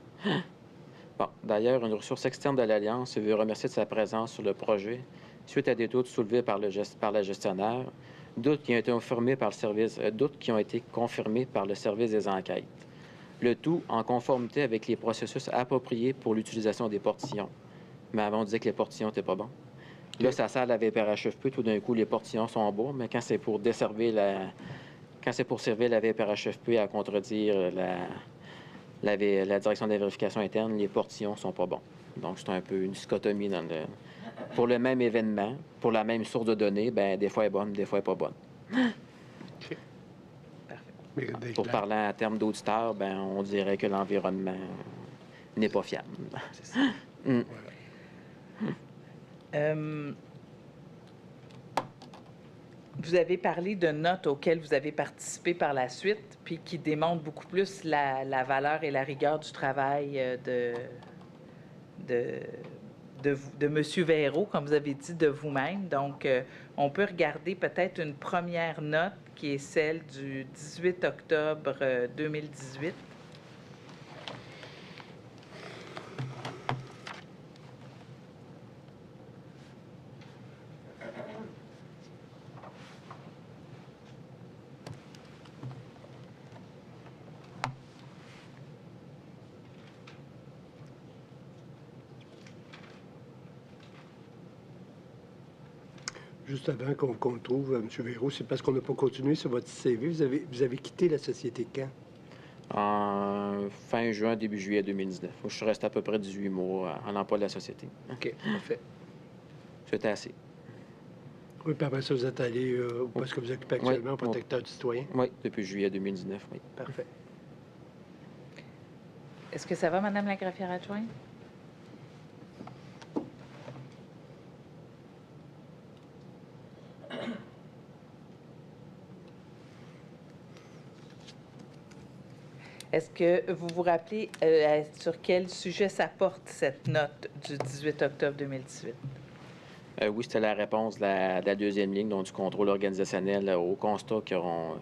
C: Bon, d'ailleurs, une ressource externe de l'Alliance veut remercier de sa présence sur le projet suite à des doutes soulevés par la gestionnaire, doutes qui ont été confirmés par le service des enquêtes. Le tout en conformité avec les processus appropriés pour l'utilisation des portillons. Mais avant, on disait que les portillons n'étaient pas bons. Là, ça sert la VPRHFP, tout d'un coup, les portillons sont bons, mais quand c'est pour servir la VPRHFP à contredire la direction de la vérification interne, les portillons sont pas bons. Donc, c'est un peu une dichotomie pour le même événement, pour la même source de données, ben des fois elle est bonne, des fois elle n'est pas bonne.
D: OK. Parfait.
C: Pour parler en termes d'auditeurs, ben on dirait que l'environnement n'est pas fiable.
B: C'est ça. Vous avez parlé de notes auxquelles vous avez participé par la suite, puis qui démontrent beaucoup plus la valeur et la rigueur du travail de M. Véraud, comme vous avez dit, de vous-même. Donc, on peut regarder peut-être une première note qui est celle du 18 octobre 2018.
D: Juste avant qu'on le trouve, M. Véraud, c'est parce qu'on n'a pas continué sur votre CV. Vous avez quitté la société quand?
C: En fin juin, début juillet 2019. Je suis resté à peu près 18 mois en emploi de la société.
D: OK, parfait.
C: C'était assez.
D: Oui, puis après ça, vous êtes allé où est-ce que vous occupez actuellement, protecteur du citoyen?
C: Oui, depuis juillet 2019, oui.
D: Parfait.
B: Est-ce que ça va, Mme la greffière adjointe? Est-ce que vous vous rappelez sur quel sujet ça porte, cette note du 18 octobre 2018?
C: Oui, c'était la réponse de la deuxième ligne, donc du contrôle organisationnel aux constats qui auront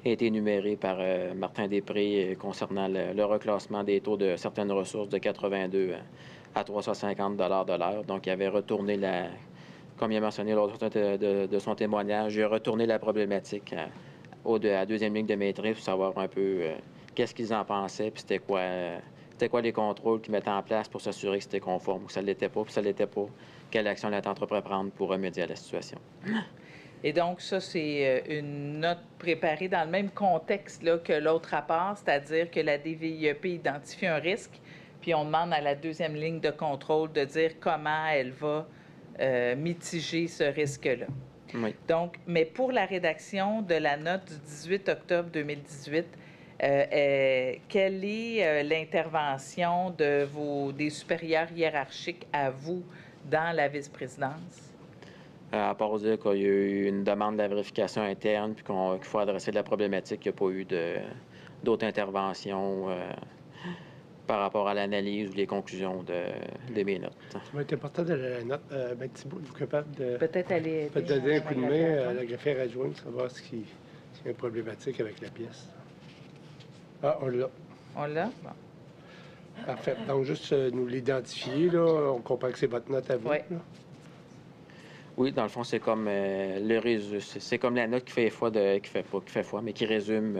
C: été énumérés par Martin Després concernant le reclassement des taux de certaines ressources de 82 à 350 de l'heure. Donc, il avait retourné comme il a mentionné lors de son témoignage, il a retourné la problématique à la deuxième ligne de maîtrise pour savoir un peu qu'est-ce qu'ils en pensaient, puis c'était quoi les contrôles qu'ils mettaient en place pour s'assurer que c'était conforme ou que ça ne l'était pas, puis ça ne l'était pas, quelle action elle était entreprendre pour remédier à la situation.
B: Et donc, ça, c'est une note préparée dans le même contexte là, que l'autre rapport, c'est-à-dire que la DVIEP identifie un risque, puis on demande à la deuxième ligne de contrôle de dire comment elle va mitiger ce risque-là.
C: Oui.
B: Donc, mais pour la rédaction de la note du 18 octobre 2018, quelle est l'intervention des supérieurs hiérarchiques à vous dans la vice-présidence?
C: À part dire qu'il y a eu une demande de la vérification interne puis qu'il faut adresser de la problématique, il n'y a pas eu d'autres interventions par rapport à l'analyse ou les conclusions de mes notes.
D: Ça va être important de la note. Thibault, êtes-vous capable de
B: Peut-être aller
D: donner un coup de main à la greffière adjointe, savoir s'il y a une problématique avec la pièce? Ah, on l'a.
B: On l'a? Bon.
D: Parfait. Donc, juste nous l'identifier, là. On comprend que c'est votre note à vous.
B: Oui.
D: Là.
C: Oui, dans le fond, c'est comme c'est comme la note qui fait foi, mais qui résume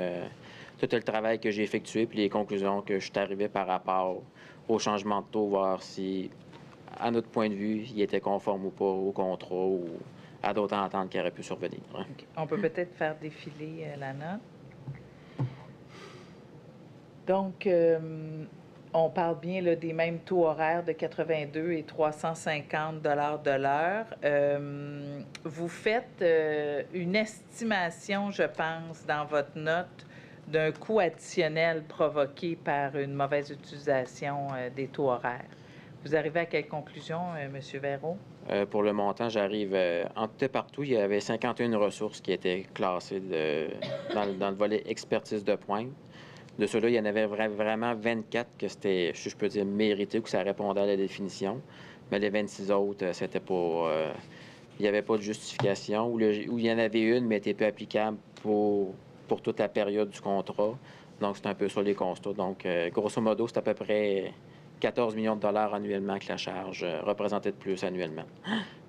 C: tout le travail que j'ai effectué puis les conclusions que je suis arrivé par rapport au changement de taux, voir si, à notre point de vue, il était conforme ou pas au contrat ou à d'autres ententes qui auraient pu survenir. Hein.
B: Okay. On peut peut-être faire défiler la note. Donc, on parle bien là, des mêmes taux horaires de 82 et 350 de l'heure. Vous faites une estimation, je pense, dans votre note d'un coût additionnel provoqué par une mauvaise utilisation des taux horaires. Vous arrivez à quelle conclusion, M. Verreau?
C: Pour le montant, j'arrive en tout et partout. Il y avait 51 ressources qui étaient classées dans le volet expertise de pointe. De ceux-là, il y en avait vraiment 24 que c'était, je peux dire, mérité ou que ça répondait à la définition. Mais les 26 autres, c'était pas... il n'y avait pas de justification. Ou il y en avait une, mais elle n'était pas applicable pour toute la période du contrat. Donc, c'est un peu ça les constats. Donc, grosso modo, c'est à peu près 14 millions de dollars annuellement que la charge représentait de plus annuellement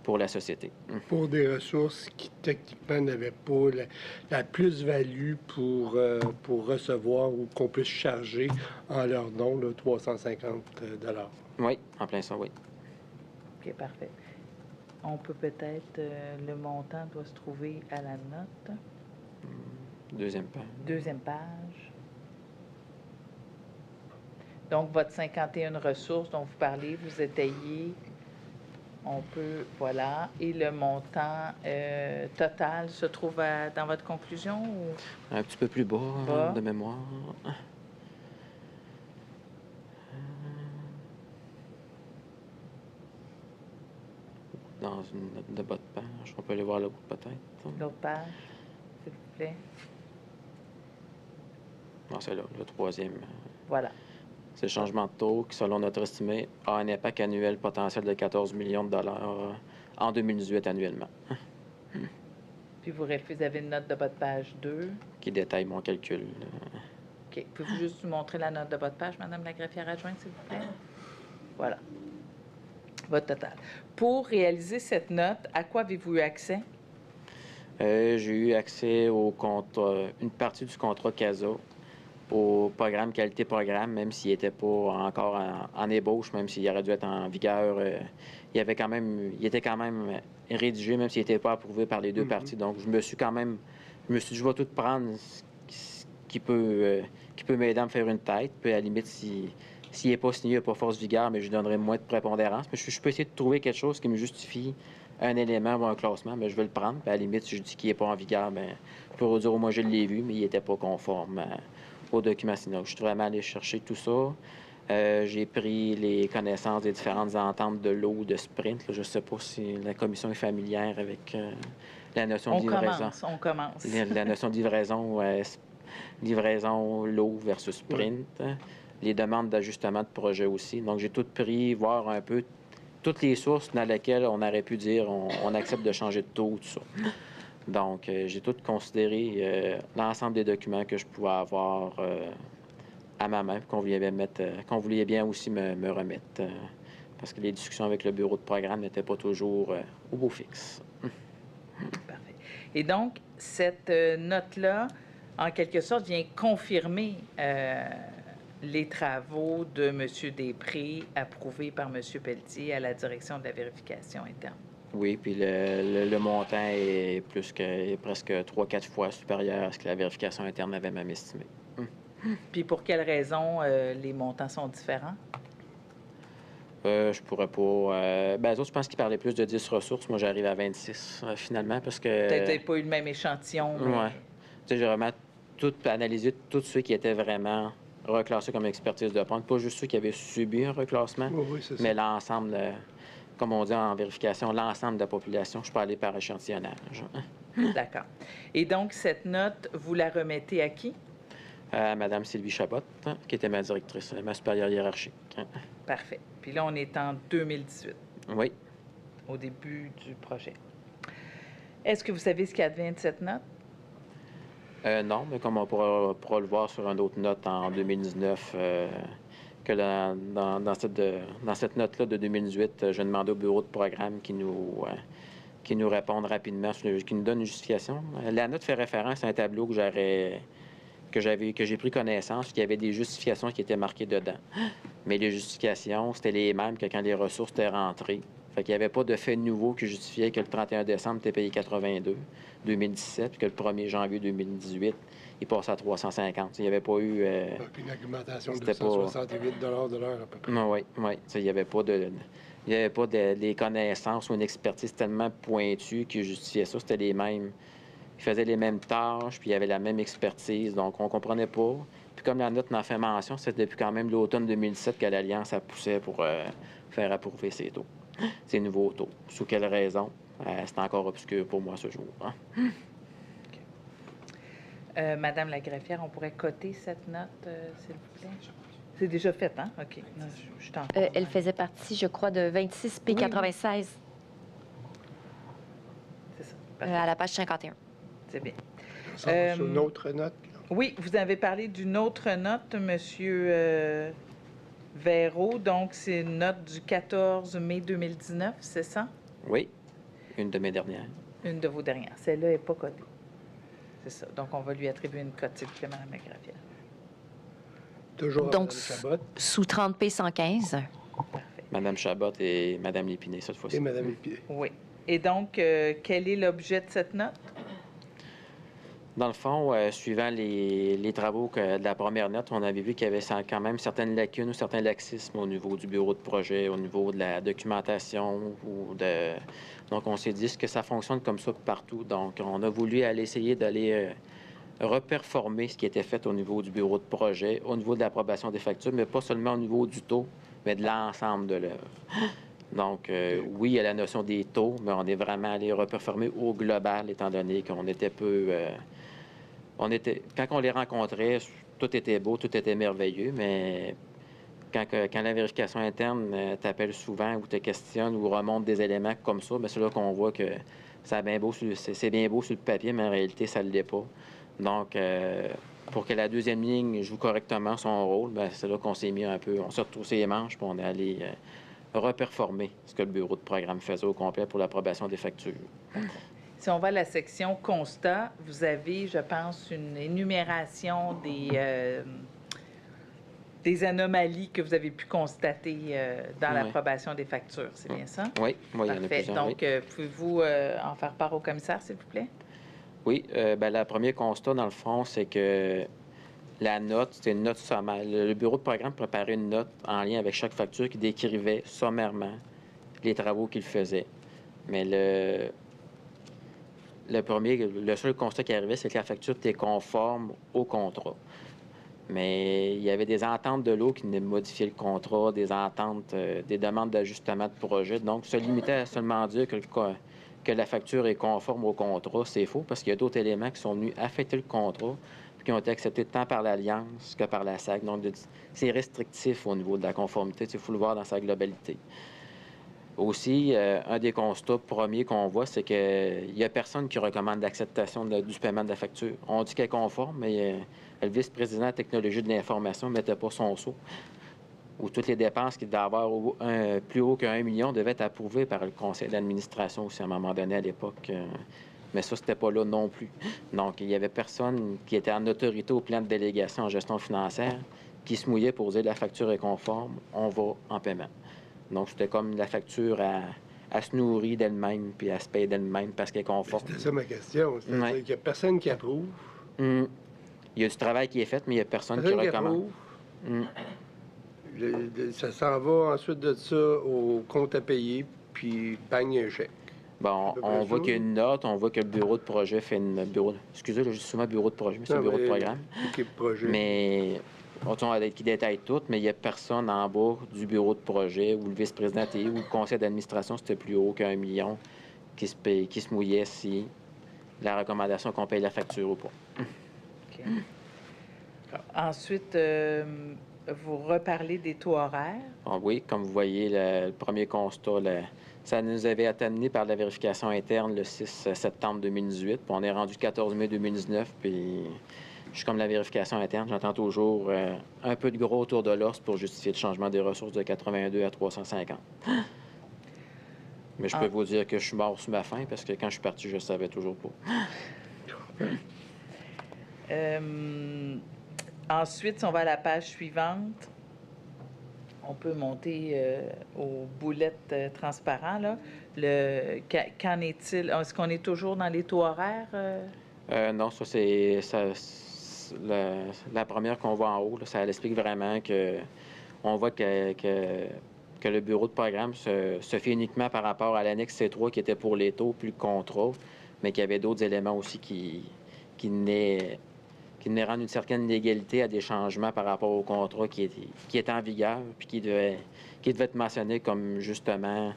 C: pour la société.
D: Pour des ressources qui, techniquement, n'avaient pas la plus-value pour recevoir ou qu'on puisse charger en leur nom, là, 350 $.
C: Oui, en plein ça, oui.
B: OK, parfait. On peut peut-être... le montant doit se trouver à la note.
C: Deuxième page.
B: Deuxième page. Donc, votre 51 ressources dont vous parlez, vous étayez, on peut, voilà, et le montant total se trouve dans votre conclusion? Ou?
C: Un petit peu plus bas. De mémoire. Dans une note de bas de page. On peut aller voir le bout peut-être.
B: L'autre page, s'il vous plaît.
C: Non, c'est là, le troisième.
B: Voilà.
C: C'est le changement de taux qui, selon notre estimé, a un impact annuel potentiel de 14 millions de dollars en 2018 annuellement.
B: Puis vous avez une note de bas de page 2.
C: Qui détaille mon calcul.
B: OK. Pouvez-vous juste nous montrer la note de bas de page, Madame la greffière adjointe, s'il vous plaît? Voilà. Votre total. Pour réaliser cette note, à quoi avez-vous eu accès?
C: J'ai eu accès au une partie du contrat CASA, au programme qualité programme, même s'il n'était pas encore en ébauche, même s'il aurait dû être en vigueur. Il était quand même rédigé, même s'il n'était pas approuvé par les deux parties. Donc, je me suis dit, je vais tout prendre ce qui peut m'aider à me faire une tête. Puis, à la limite, s'il n'est pas signé, il n'a pas force vigueur, mais je lui donnerai moins de prépondérance. Mais je peux essayer de trouver quelque chose qui me justifie un élément ou un classement, mais je vais le prendre. Puis, à la limite, si je dis qu'il n'est pas en vigueur, bien, je peux vous dire, moi, je l'ai vu, mais il n'était pas conforme aux documents signaux. Je suis vraiment allé chercher tout ça. J'ai pris les connaissances des différentes ententes de lot de sprint. Là, je ne sais pas si la commission est familière avec la notion de livraison.
B: On commence.
C: La notion de livraison livraison lot versus sprint, les demandes d'ajustement de projet aussi. Donc, j'ai tout pris, voir un peu toutes les sources dans lesquelles on aurait pu dire on accepte de changer de taux, tout ça. Donc, j'ai tout considéré l'ensemble des documents que je pouvais avoir à ma main, qu'on voulait bien aussi me remettre, parce que les discussions avec le bureau de programme n'étaient pas toujours au beau fixe.
B: Parfait. Et donc, cette note-là, en quelque sorte, vient confirmer les travaux de M. Després, approuvés par M. Pelletier à la direction de la vérification interne.
C: Oui, puis le montant est presque 3-4 fois supérieur à ce que la vérification interne avait même estimé.
B: Puis pour quelles raisons les montants sont différents?
C: Je pourrais pas. Les autres, je pense qu'ils parlaient plus de 10 ressources. Moi, j'arrive à 26, finalement, parce que...
B: Peut-être pas eu le même échantillon, mais...
C: Oui. Tu sais, j'ai vraiment tout analysé, tous ceux qui étaient vraiment reclassés comme expertise de pointe. Pas juste ceux qui avaient subi un reclassement,
D: Oui, c'est ça.
C: mais l'ensemble, comme on dit en vérification, l'ensemble de la population. Je peux aller par échantillonnage.
B: D'accord. Et donc, cette note, vous la remettez à qui?
C: À Mme Sylvie Chabot, qui était ma directrice, ma supérieure hiérarchique.
B: Parfait. Puis là, on est en 2018,
C: Oui.
B: au début du projet. Est-ce que vous savez ce qui advient de cette note?
C: Non, mais comme on pourra le voir sur une autre note en 2019, que dans cette note-là de 2018, je demandais au bureau de programme qui nous réponde rapidement, qui nous donne une justification. La note fait référence à un tableau que j'ai pris connaissance, qu'il y avait des justifications qui étaient marquées dedans. Mais les justifications, c'était les mêmes que quand les ressources étaient rentrées. Fait qu'il n'y avait pas de fait nouveau qui justifiait que le 31 décembre, tu es payé 82, 2017, puis que le 1er janvier 2018, il passe à 350. Il n'y avait pas eu...
D: Puis une augmentation de
C: c'était
D: 268 de l'heure à peu près.
C: Oui. Il n'y avait pas des connaissances ou une expertise tellement pointue qui justifiait ça. C'était les mêmes. Ils faisaient les mêmes tâches, puis il y avait la même expertise, donc on ne comprenait pas. Puis comme la note m'en fait mention, c'était depuis quand même l'automne 2017 que l'Alliance a poussé pour faire approuver ces taux, ces nouveaux taux. Sous quelle raison? C'est encore obscur pour moi ce jour. Hein?
B: Okay. Madame la greffière, on pourrait coter cette note, s'il vous plaît? C'est déjà fait, hein? OK. Non, je suis en
A: Elle faisait partie, je crois, de 26 P96
B: C'est ça.
A: à la page 51.
B: C'est bien.
D: Ça, sur une autre note.
B: Oui, vous avez parlé d'une autre note, M. Véraud. Donc, c'est une note du 14 mai 2019, c'est ça?
C: Oui, une de mes dernières.
B: Une de vos dernières. Celle-là n'est pas cotée. C'est ça. Donc, on va lui attribuer une cote, s'il vous plaît, Mme la greffière.
D: Toujours à
A: Donc,
D: Mme Chabot
A: sous 30 P115.
B: Parfait.
C: Mme Chabot et Mme Lépinay, cette fois-ci.
D: et Mme Lépinay.
B: Oui. Et donc, quel est l'objet de cette note?
C: Dans le fond, suivant les travaux de la première note, on avait vu qu'il y avait quand même certaines lacunes ou certains laxismes au niveau du bureau de projet, au niveau de la documentation. Donc, on s'est dit que ça fonctionne comme ça partout. Donc, on a voulu essayer d'aller reperformer ce qui était fait au niveau du bureau de projet, au niveau de l'approbation des factures, mais pas seulement au niveau du taux, mais de l'ensemble de l'œuvre. Donc, oui, il y a la notion des taux, mais on est vraiment allé reperformer au global, étant donné qu'on était peu... Quand on les rencontrait, tout était beau, tout était merveilleux, mais quand la vérification interne t'appelle souvent ou te questionne ou remonte des éléments comme ça, c'est là qu'on voit que c'est bien beau sur le papier, mais en réalité, ça ne l'est pas. Donc, pour que la deuxième ligne joue correctement son rôle, c'est là qu'on s'est mis un peu, on s'est retroussé les manches, puis on est allé reperformer ce que le bureau de programme faisait au complet pour l'approbation des factures.
B: Si on va à la section constat, vous avez, je pense, une énumération des anomalies que vous avez pu constater dans l'approbation des factures. C'est bien ça?
C: Oui, il y en a
B: Parfait.
C: plusieurs.
B: Donc, pouvez-vous en faire part au commissaire, s'il vous plaît?
C: Oui, le premier constat, dans le fond, c'est que la note, c'est une note sommaire. Le bureau de programme préparait une note en lien avec chaque facture qui décrivait sommairement les travaux qu'il faisait. Mais le seul constat qui arrivait, c'est que la facture était conforme au contrat. Mais il y avait des ententes de l'eau qui modifiaient le contrat, des ententes, des demandes d'ajustement de projet. Donc, se limiter à seulement dire que la facture est conforme au contrat, c'est faux, parce qu'il y a d'autres éléments qui sont venus affecter le contrat, puis qui ont été acceptés tant par l'Alliance que par la SAC. Donc, c'est restrictif au niveau de la conformité. Il faut le voir dans sa globalité. Aussi, un des constats premiers qu'on voit, c'est qu'il n'y a personne qui recommande l'acceptation du paiement de la facture. On dit qu'elle est conforme, mais le vice-président de la technologie de l'information ne mettait pas son sceau. Où toutes les dépenses qui devaient avoir plus haut que 1 million devaient être approuvées par le conseil d'administration aussi à un moment donné à l'époque. Mais ça, c'était pas là non plus. Donc, il n'y avait personne qui était en autorité au plan de délégation en gestion financière qui se mouillait pour dire la facture est conforme, on va en paiement. Donc, c'était comme la facture à se nourrir d'elle-même puis à se payer d'elle-même parce qu'elle est conforme.
D: C'était ça ma question. C'est-à-dire qu'il n'y a personne qui approuve.
C: Il y a du travail qui est fait, mais il n'y a personne qui recommande.
D: Ça s'en va ensuite de ça au compte à payer, puis bang, un chèque.
C: Bon, on voit qu'il y a une note, on voit que le bureau de projet fait une... Excusez, là, je dis souvent bureau de projet, mais c'est le bureau de programme.
D: Projet.
C: Mais... On qui détaille tout, mais il n'y a personne en bas du bureau de projet ou le vice-président TI ou le conseil d'administration, c'était plus haut qu'1 million, qui se mouillait si la recommandation qu'on paye la facture ou pas.
B: OK. Ensuite, vous reparlez des taux horaires.
C: Ah oui, comme vous voyez, le premier constat, ça nous avait été amené par la vérification interne le 6 septembre 2018, puis on est rendu 14 mai 2019, puis... Je suis comme la vérification interne. J'entends toujours un peu de gros autour de l'os pour justifier le changement des ressources de 82 à 350. Mais je peux vous dire que je suis mort sous ma faim parce que quand je suis parti, je ne savais toujours pas.
B: Ensuite, si on va à la page suivante, on peut monter aux boulettes transparents. Là. Qu'en est-il? Est-ce qu'on est toujours dans les taux horaires?
C: Non, ça, c'est... La première qu'on voit en haut, là, ça explique vraiment que on voit que le bureau de programme se fait uniquement par rapport à l'annexe C3 qui était pour les taux plus le contrat, mais qu'il y avait d'autres éléments aussi qui rendent une certaine légalité à des changements par rapport au contrat qui était en vigueur puis qui devait être mentionné comme justement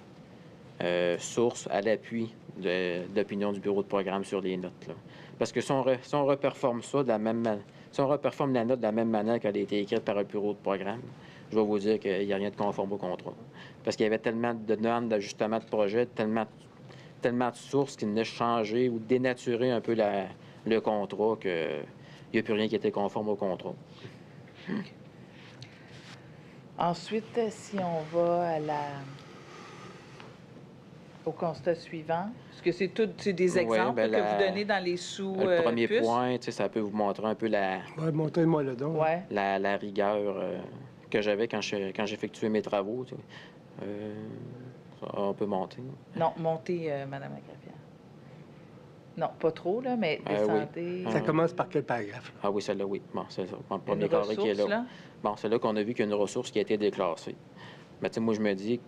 C: source à l'appui de l'opinion du bureau de programme sur les notes. Là. Parce que si on reperforme ça de la même manière, si on reperforme la note de la même manière qu'elle a été écrite par un bureau de programme, je vais vous dire qu'il n'y a rien de conforme au contrat. Parce qu'il y avait tellement de normes d'ajustement de projet, tellement de sources qui venaient changer ou dénaturer un peu le contrat qu'il n'y a plus rien qui était conforme au contrat.
B: Ensuite, si on va au constat suivant, parce que c'est des exemples que vous donnez dans les sous
C: le premier
B: puces.
C: point, ça peut vous montrer un peu
D: montrez-moi le don.
B: Ouais.
C: La rigueur que j'avais quand j'effectuais mes travaux. On peut monter.
B: Non, montez, Mme Lagravière. Non, pas trop, là, mais descendez.
C: Oui.
D: Ça commence par quel paragraphe?
C: Ah oui, celle-là, oui. Bon, c'est ça. Le premier
B: Une
C: carré qui est
B: ressource,
C: là. Bon, c'est là qu'on a vu qu'il y a une ressource qui a été déclassée. Mais tu sais, moi, je me dis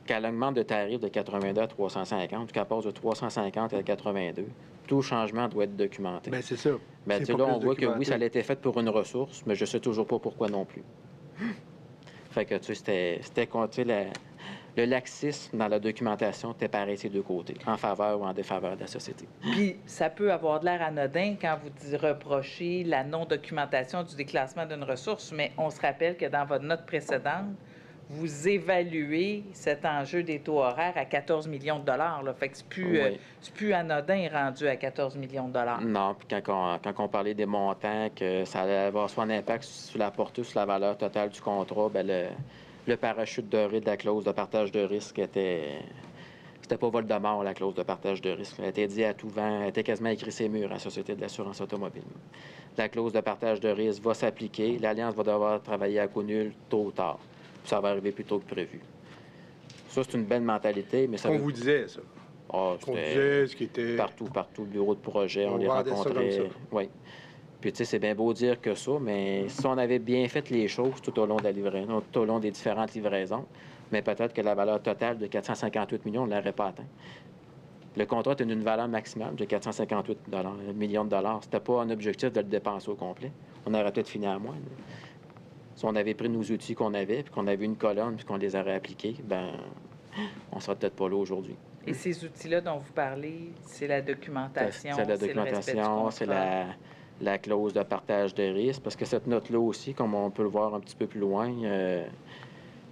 C: qu'elle augmente de tarif de 82 à 350, qu'elle passe de 350 à 82, tout changement doit être documenté.
D: Bien, c'est ça.
C: Bien, tu sais, là, on voit que oui, ça a été fait pour une ressource, mais je ne sais toujours pas pourquoi non plus. Fait que, tu sais, c'était le laxisme dans la documentation était pareil ces deux côtés, en faveur ou en défaveur de la société.
B: Puis, ça peut avoir de l'air anodin quand vous reprochez la non-documentation du déclassement d'une ressource, mais on se rappelle que dans votre note précédente, vous évaluez cet enjeu des taux horaires à 14 millions de dollars. Là. Fait que c'est plus anodin rendu à 14 millions de dollars.
C: Non, puis quand on parlait des montants, que ça allait avoir soit un impact sur la portée, sur la valeur totale du contrat, bien, le parachute doré de la clause de partage de risque c'était pas Voldemort, la clause de partage de risque. Elle était dit à tout vent, elle était quasiment écrit ses murs à la Société de l'assurance automobile. La clause de partage de risque va s'appliquer, l'Alliance va devoir travailler à coût nul tôt ou tard. Ça va arriver plus tôt que prévu. Ça, c'est une belle mentalité, mais ça...
D: On vous disait ça.
C: On
D: disait ce qui était...
C: Partout, bureau de projet, on les rencontrait. Oui. Puis, tu sais, c'est bien beau dire que ça, mais si on avait bien fait les choses tout au long de la livraison, tout au long des différentes livraisons, mais peut-être que la valeur totale de 458 millions, on ne l'aurait pas atteint. Le contrat était d'une valeur maximale de 458 millions de dollars. C'était pas un objectif de le dépenser au complet. On aurait peut-être fini à moins. Si on avait pris nos outils qu'on avait, puis qu'on avait une colonne, puis qu'on les aurait appliqués, ben on serait peut-être pas là aujourd'hui.
B: Et ces outils-là dont vous parlez, c'est la documentation,
C: c'est la documentation, c'est la clause de partage de risque, parce que cette note-là aussi, comme on peut le voir un petit peu plus loin,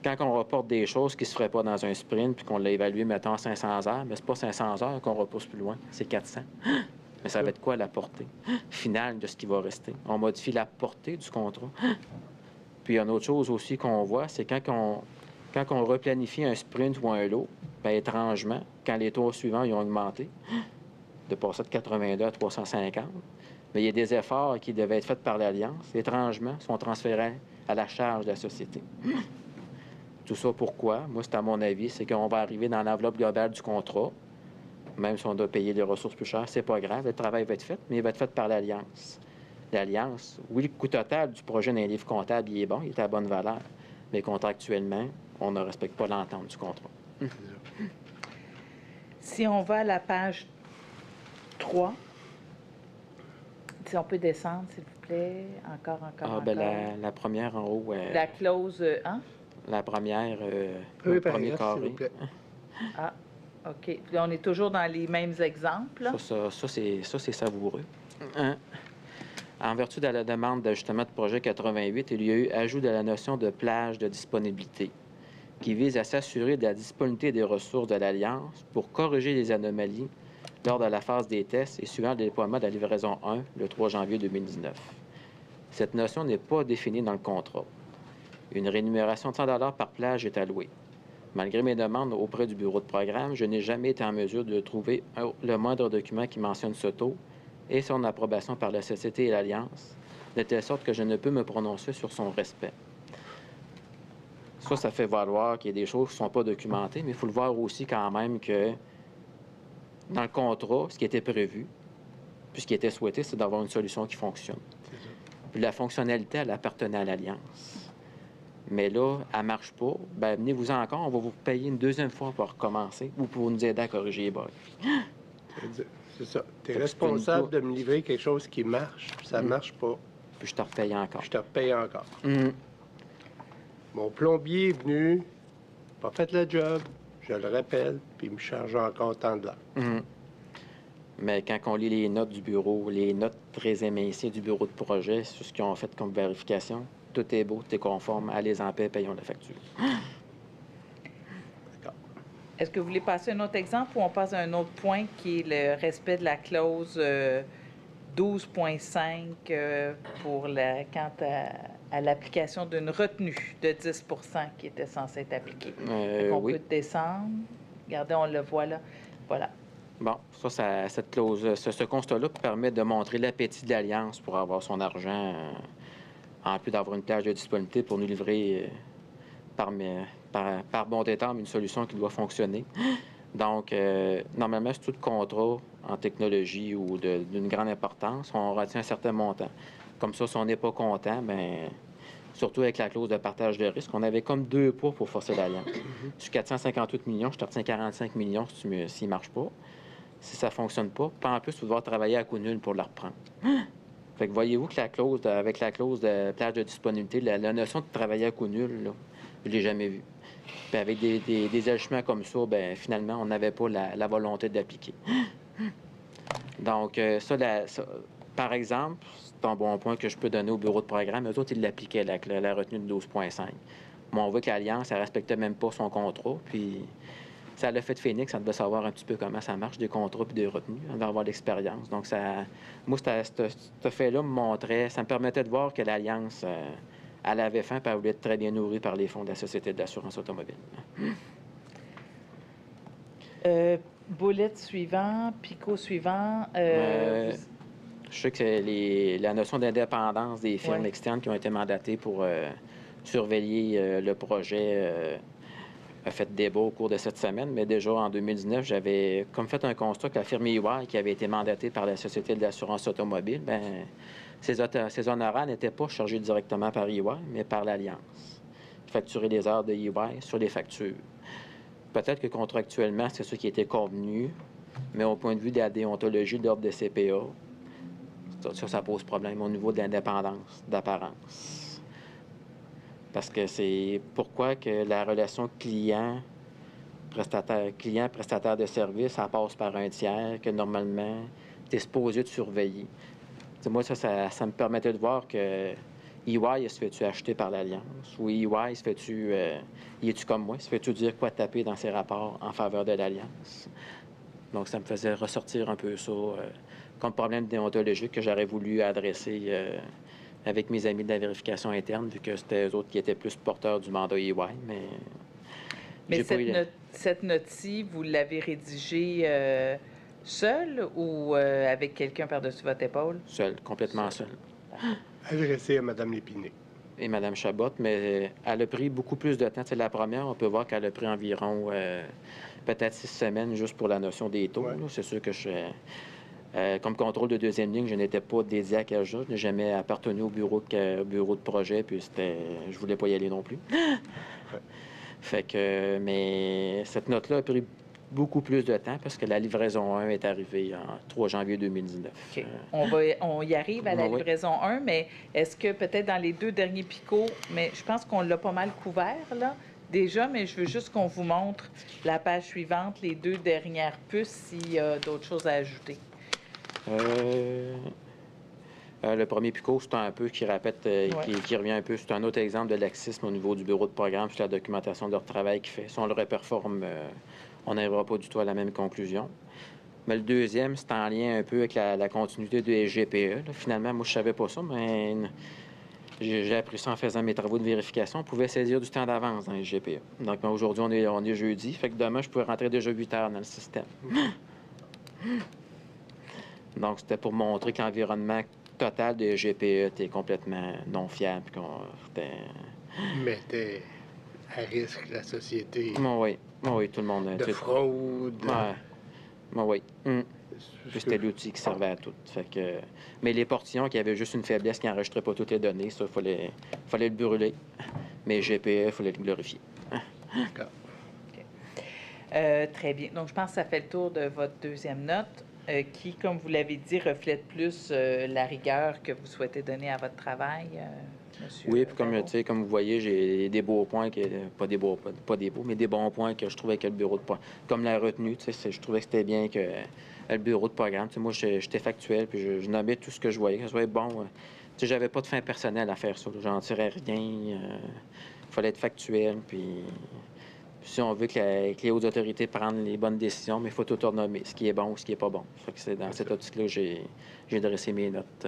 C: quand on reporte des choses qui ne se feraient pas dans un sprint, puis qu'on l'a évalué, mettons, à 500 heures, mais c'est pas 500 heures qu'on repousse plus loin, c'est 400. Mais ça va être quoi la portée finale de ce qui va rester? On modifie la portée du contrat. Puis, il y a une autre chose aussi qu'on voit, c'est quand on replanifie un sprint ou un lot, bien, étrangement, quand les tours suivants ils ont augmenté, de passer de 82 à 350, mais il y a des efforts qui devaient être faits par l'Alliance, étrangement, sont transférés à la charge de la société. Tout ça, pourquoi? Moi, c'est à mon avis, c'est qu'on va arriver dans l'enveloppe globale du contrat, même si on doit payer des ressources plus chères, c'est pas grave, le travail va être fait, mais il va être fait par l'Alliance. L'Alliance, oui, le coût total du projet d'un livre comptable, il est bon, il est à bonne valeur, mais contractuellement, on ne respecte pas l'entente du contrat.
B: Si on va à la page 3, si on peut descendre, s'il vous plaît, encore.
C: La première en haut.
B: La clause 1?
C: La première,
D: Oui,
C: le premier
D: paragraphe, s'il
C: carré.
D: vous plaît.
B: Ah, OK. Puis on est toujours dans les mêmes exemples.
C: Ça, c'est savoureux. Hein? En vertu de la demande d'ajustement de projet 88, il y a eu ajout de la notion de plage de disponibilité, qui vise à s'assurer de la disponibilité des ressources de l'Alliance pour corriger les anomalies lors de la phase des tests et suivant le déploiement de la livraison 1 le 3 janvier 2019. Cette notion n'est pas définie dans le contrat. Une rémunération de 100 par plage est allouée. Malgré mes demandes auprès du bureau de programme, je n'ai jamais été en mesure de trouver le moindre document qui mentionne ce taux et son approbation par la Société et l'Alliance, de telle sorte que je ne peux me prononcer sur son respect. Ça fait valoir qu'il y a des choses qui ne sont pas documentées, mais il faut le voir aussi quand même que dans le contrat, ce qui était prévu, puis ce qui était souhaité, c'est d'avoir une solution qui fonctionne. Puis la fonctionnalité, elle appartenait à l'Alliance. Mais là, elle ne marche pas. Bien, venez-vous-en encore, on va vous payer une deuxième fois pour recommencer ou pour nous aider à corriger les bugs.
D: C'est ça. Tu es responsable de me livrer quelque chose qui marche, puis ça ne marche pas.
C: Puis je te repaye encore.
D: Je te repaye encore. Mon plombier est venu, pas fait le job, je le rappelle, puis il me charge encore tant de l'heure.
C: Mais quand on lit les notes du bureau, les notes très émincées du bureau de projet sur ce qu'ils ont fait comme vérification, tout est beau, tout est conforme, allez en paix, payons la facture.
D: D'accord.
B: Est-ce que vous voulez passer un autre exemple ou on passe à un autre point qui est le respect de la clause 12.5 quant à l'application d'une retenue de 10 qui était censée être appliquée? On
C: Oui.
B: peut descendre. Regardez, on le voit là. Voilà.
C: Bon, cette clause, ce constat-là permet de montrer l'appétit de l'Alliance pour avoir son argent, en plus d'avoir une plage de disponibilité pour nous livrer par bon déterme une solution qui doit fonctionner. Donc, normalement, c'est tout contrat en technologie ou d'une grande importance, on retient un certain montant. Comme ça, si on n'est pas content, bien, surtout avec la clause de partage de risque, on avait comme 2 poids pour forcer l'Alliance. Sur 458 millions, je te retiens 45 millions s'il ne marche pas. Si ça ne fonctionne pas, puis en plus, tu vas devoir travailler à coup nul pour la reprendre. Fait que voyez-vous que avec la clause de plage de disponibilité, la notion de travailler à coup nul, là, je ne l'ai jamais vue. Puis avec des ajustements comme ça, bien, finalement, on n'avait pas la volonté d'appliquer. Donc, par exemple, c'est un bon point que je peux donner au bureau de programme. Eux autres, ils l'appliquaient, la retenue de 12.5. Moi, on voit que l'Alliance, elle ne respectait même pas son contrat, puis ça l'a fait de Phoenix, ça devait savoir un petit peu comment ça marche, des contrats puis des retenues, on devait avoir l'expérience. Donc, moi, ce fait-là me montrait, ça me permettait de voir que l'Alliance, elle avait faim, puis elle voulait être très bien nourrie par les fonds de la Société de l'assurance automobile.
B: Bullet suivant, picot suivant.
C: Je sais que la notion d'indépendance des firmes externes qui ont été mandatées pour surveiller le projet a fait débat au cours de cette semaine, mais déjà en 2019, j'avais comme fait un constat que la firme EY, qui avait été mandatée par la Société de l'assurance automobile, bien, ses honoraires n'étaient pas chargés directement par EY, mais par l'Alliance. Facturer les heures de EY sur les factures. Peut-être que contractuellement, c'est ce qui était convenu, mais au point de vue de la déontologie de l'ordre de CPA, ça pose problème au niveau de l'indépendance d'apparence. Parce que c'est pourquoi que la relation client-prestataire de service, ça passe par un tiers que normalement, tu es supposé de surveiller. Moi, ça me permettait de voir que EY, se fait-tu acheter par l'Alliance? Ou EY, se fait-tu... y es-tu comme moi? Se fait-tu dire quoi taper dans ses rapports en faveur de l'Alliance? Donc, ça me faisait ressortir un peu ça comme problème déontologique que j'aurais voulu adresser avec mes amis de la vérification interne, vu que c'était eux autres qui étaient plus porteurs du mandat EY,
B: Mais cette note-ci, vous l'avez rédigée seule ou avec quelqu'un par-dessus votre épaule?
C: Seul, complètement seul.
D: Adressé à Mme Lépiné.
C: Et Mme Chabot, mais elle a pris beaucoup plus de temps. C'est la première, on peut voir qu'elle a pris environ peut-être 6 semaines juste pour la notion des taux.
D: Ouais.
C: C'est sûr que comme contrôle de deuxième ligne, je n'étais pas dédié à quelque chose. Je n'ai jamais appartenu au bureau de projet, puis je voulais pas y aller non plus.
D: Ouais.
C: Fait que, mais cette note-là a pris beaucoup plus de temps parce que la livraison 1 est arrivée en 3 janvier 2019.
B: OK. On y arrive à la livraison 1, mais est-ce que peut-être dans les 2 derniers picots, mais je pense qu'on l'a pas mal couvert, là, déjà, mais je veux juste qu'on vous montre la page suivante, les 2 dernières puces, s'il y a d'autres choses à ajouter.
C: Le premier picot, c'est un peu qui répète, qui revient un peu. C'est un autre exemple de laxisme au niveau du bureau de programme sur la documentation de leur travail qui fait. Si on le reperforme, on n'arrivera pas du tout à la même conclusion. Mais le deuxième, c'est en lien un peu avec la continuité de SGPE. Là. Finalement, moi, je savais pas ça, mais j'ai appris ça en faisant mes travaux de vérification. On pouvait saisir du temps d'avance dans les SGPE. Donc, aujourd'hui, on est jeudi. Fait que demain, je pouvais rentrer déjà 8 heures dans le système. Donc, c'était pour montrer que l'environnement total de GPE était complètement non fiable.
D: Mettait à risque la société
C: Oui, tout le monde.
D: de fraude.
C: Oui. Puis c'était l'outil qui servait à tout. Fait que... Mais les portillons qui avaient juste une faiblesse, qui n'enregistraient pas toutes les données, ça, il fallait le brûler. Mais GPE, il fallait le glorifier.
D: D'accord.
B: Très bien. Donc, je pense que ça fait le tour de votre deuxième note. Qui, comme vous l'avez dit, reflète plus la rigueur que vous souhaitez donner à votre travail, monsieur?
C: Oui, puis comme vous voyez, j'ai des beaux points, pas des beaux, mais des bons points que je trouvais que le bureau de programme, comme la retenue, je trouvais que c'était bien que le bureau de programme, moi, j'étais factuel, puis je nommais tout ce que je voyais, que ce soit bon. J'avais pas de fin personnelle à faire ça, j'en tirais rien. Il fallait être factuel, puis... Si on veut que les hautes autorités prennent les bonnes décisions, mais il faut tout renommer, ce qui est bon ou ce qui n'est pas bon. Fait que c'est dans cette optique-là que j'ai dressé mes notes.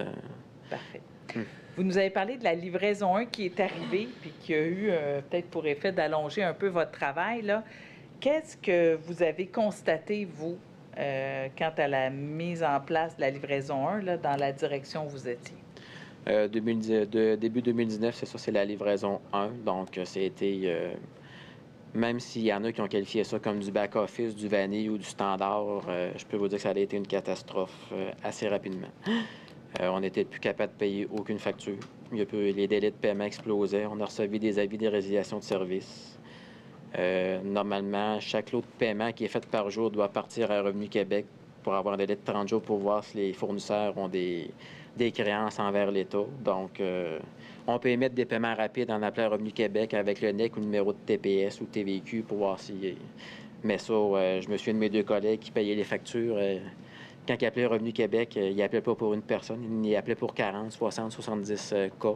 B: Parfait. Vous nous avez parlé de la livraison 1 qui est arrivée puis qui a eu peut-être pour effet d'allonger un peu votre travail, là. Qu'est-ce que vous avez constaté, vous, quant à la mise en place de la livraison 1 là, dans la direction où vous étiez?
C: Début 2019, c'est ça, c'est la livraison 1. Donc, c'était... Même s'il y en a qui ont qualifié ça comme du back-office, du vanille ou du standard, je peux vous dire que ça a été une catastrophe assez rapidement. On n'était plus capable de payer aucune facture. Les délais de paiement explosaient. On a reçu des avis de résiliation de service. Normalement, chaque lot de paiement qui est fait par jour doit partir à Revenu Québec pour avoir un délai de 30 jours pour voir si les fournisseurs ont des créances envers l'État. Donc, on peut émettre des paiements rapides en appelant Revenu Québec avec le NEC ou le numéro de TPS ou TVQ pour voir si... Mais ça, je me souviens de mes 2 collègues qui payaient les factures. Quand ils appelaient Revenu Québec, ils n'appelaient pas pour une personne, ils appelaient pour 40, 60, 70 cas.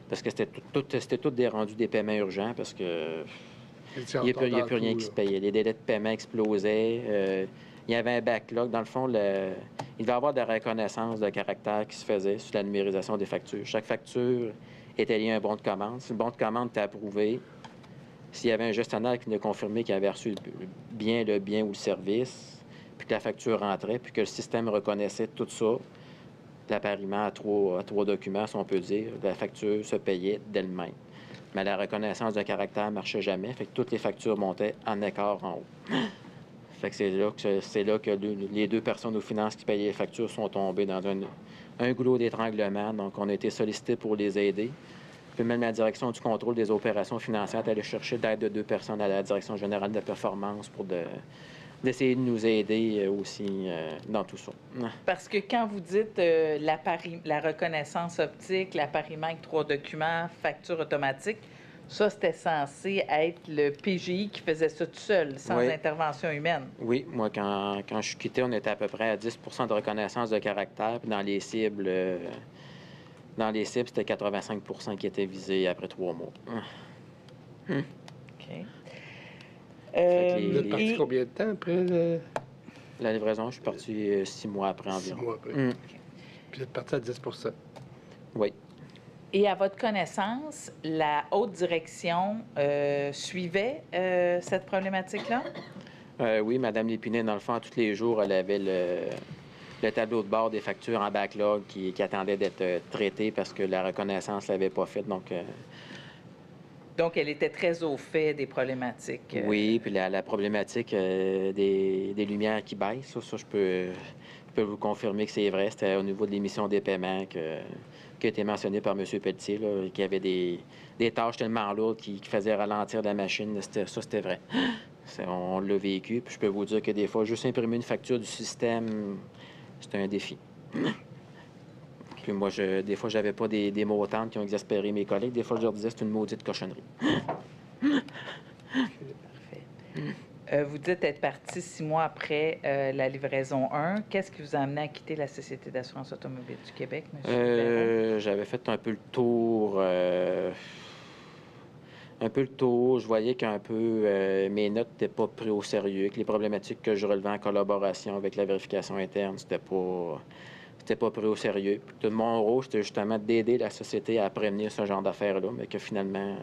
C: Parce que c'était tout des rendus des paiements urgents parce que il n'y a plus rien qui se payait. Les délais de paiement explosaient. Il y avait un backlog. Dans le fond, il devait y avoir de la reconnaissance de caractère qui se faisait sur la numérisation des factures. Chaque facture était liée à un bon de commande. Si le bon de commande était approuvé, s'il y avait un gestionnaire qui venait confirmer qu'il avait reçu le bien ou le service, puis que la facture rentrait, puis que le système reconnaissait tout ça, l'appariement à trois documents, si on peut dire, la facture se payait d'elle-même. Mais la reconnaissance de caractère ne marchait jamais, fait que toutes les factures montaient en écart en haut. Fait que c'est là que les 2 personnes aux finances qui payaient les factures sont tombées dans un goulot d'étranglement. Donc, on a été sollicités pour les aider. Puis même la direction du contrôle des opérations financières est allée chercher l'aide de 2 personnes à la direction générale de performance pour d'essayer de nous aider aussi dans tout ça.
B: Parce que quand vous dites la reconnaissance optique, l'appariement avec 3 documents, facture automatique, Ça, c'était censé être le PGI qui faisait ça tout seul, sans
C: Oui.
B: intervention humaine.
C: Oui, moi, quand je suis quitté, on était à peu près à 10 de reconnaissance de caractère. Puis dans les cibles, c'était 85 qui étaient visés après 3 mois.
B: OK.
D: Vous êtes parti
B: Et-
D: combien de temps après
C: La livraison, je suis parti 6 mois après
D: 6
C: environ.
D: mois après? Puis vous êtes parti à 10
C: Oui.
B: Et à votre connaissance, la haute direction suivait cette problématique-là?
C: Oui, Mme Lépinay, dans le fond, tous les jours, elle avait le tableau de bord des factures en backlog qui attendait d'être traité parce que la reconnaissance ne l'avait pas faite.
B: Donc, elle était très au fait des problématiques.
C: Oui, puis la problématique des lumières qui baissent, ça, je peux vous confirmer que c'est vrai. C'était au niveau de l'émission des paiements qui a été mentionné par M. Pelletier, là, qu'il y avait des tâches tellement lourdes qui faisaient ralentir la machine. C'était vrai. On l'a vécu. Puis je peux vous dire que des fois, juste imprimer une facture du système, c'était un défi. Puis moi, des fois, j'avais pas des mots tendres qui ont exaspéré mes collègues. Des fois, je leur disais c'est une maudite cochonnerie.
B: Parfait. Vous dites être parti 6 mois après la livraison 1. Qu'est-ce qui vous a amené à quitter la Société d'assurance automobile du Québec, M. Perron?
C: J'avais fait un peu le tour. Je voyais qu'un peu mes notes n'étaient pas prises au sérieux, que les problématiques que je relevais en collaboration avec la vérification interne, c'était pas pris au sérieux. Puis tout mon rôle, c'était justement d'aider la société à prévenir ce genre d'affaires-là, mais que finalement,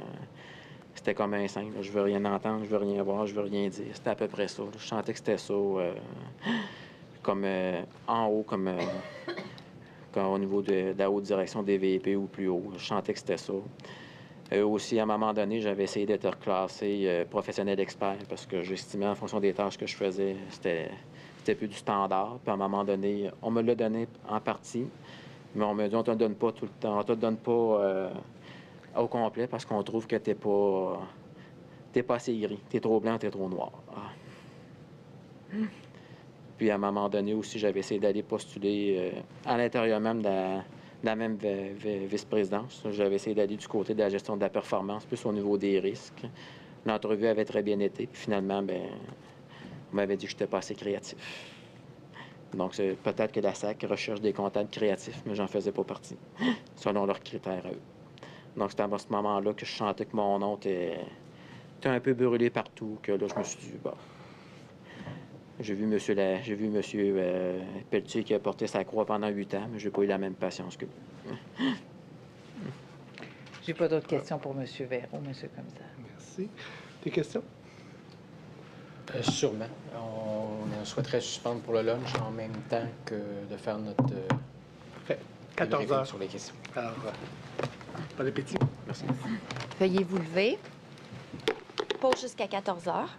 C: c'était comme un singe. Je veux rien entendre, je veux rien voir, je veux rien dire. C'était à peu près ça. Je sentais que c'était ça, comme en haut, comme au niveau de la haute direction des VP ou plus haut. Je sentais que c'était ça. Aussi, à un moment donné, j'avais essayé d'être reclassé professionnel expert parce que j'estimais, en fonction des tâches que je faisais, c'était plus du standard. Puis à un moment donné, on me l'a donné en partie, mais on me dit on te le donne pas tout le temps, on te le donne pas au complet parce qu'on trouve que t'es pas assez gris, t'es trop blanc, t'es trop noir. Puis à un moment donné aussi, j'avais essayé d'aller postuler à l'intérieur même de la même vice-présidence. J'avais essayé d'aller du côté de la gestion de la performance, plus au niveau des risques. L'entrevue avait très bien été, puis finalement, on m'avait dit que je n'étais pas assez créatif. Donc, c'est peut-être que la SAC recherche des comptables créatifs, mais j'en faisais pas partie, selon leurs critères à eux. Donc, c'était à ce moment-là que je sentais que mon nom était un peu brûlé partout, que là, je me suis dit, bon. J'ai vu M. Pelletier qui a porté sa croix pendant 8 ans, mais j'ai pas eu la même patience que lui.
B: J'ai pas d'autres questions pour M. Verreau, M. Commissaire.
D: Merci. Des questions?
E: Sûrement. On souhaiterait suspendre pour le lunch en même temps que de faire notre
D: Parfait. 14 heures.
E: sur les questions.
D: Alors, bon appétit.
C: Merci.
A: Veuillez vous lever. Pause jusqu'à 14 heures.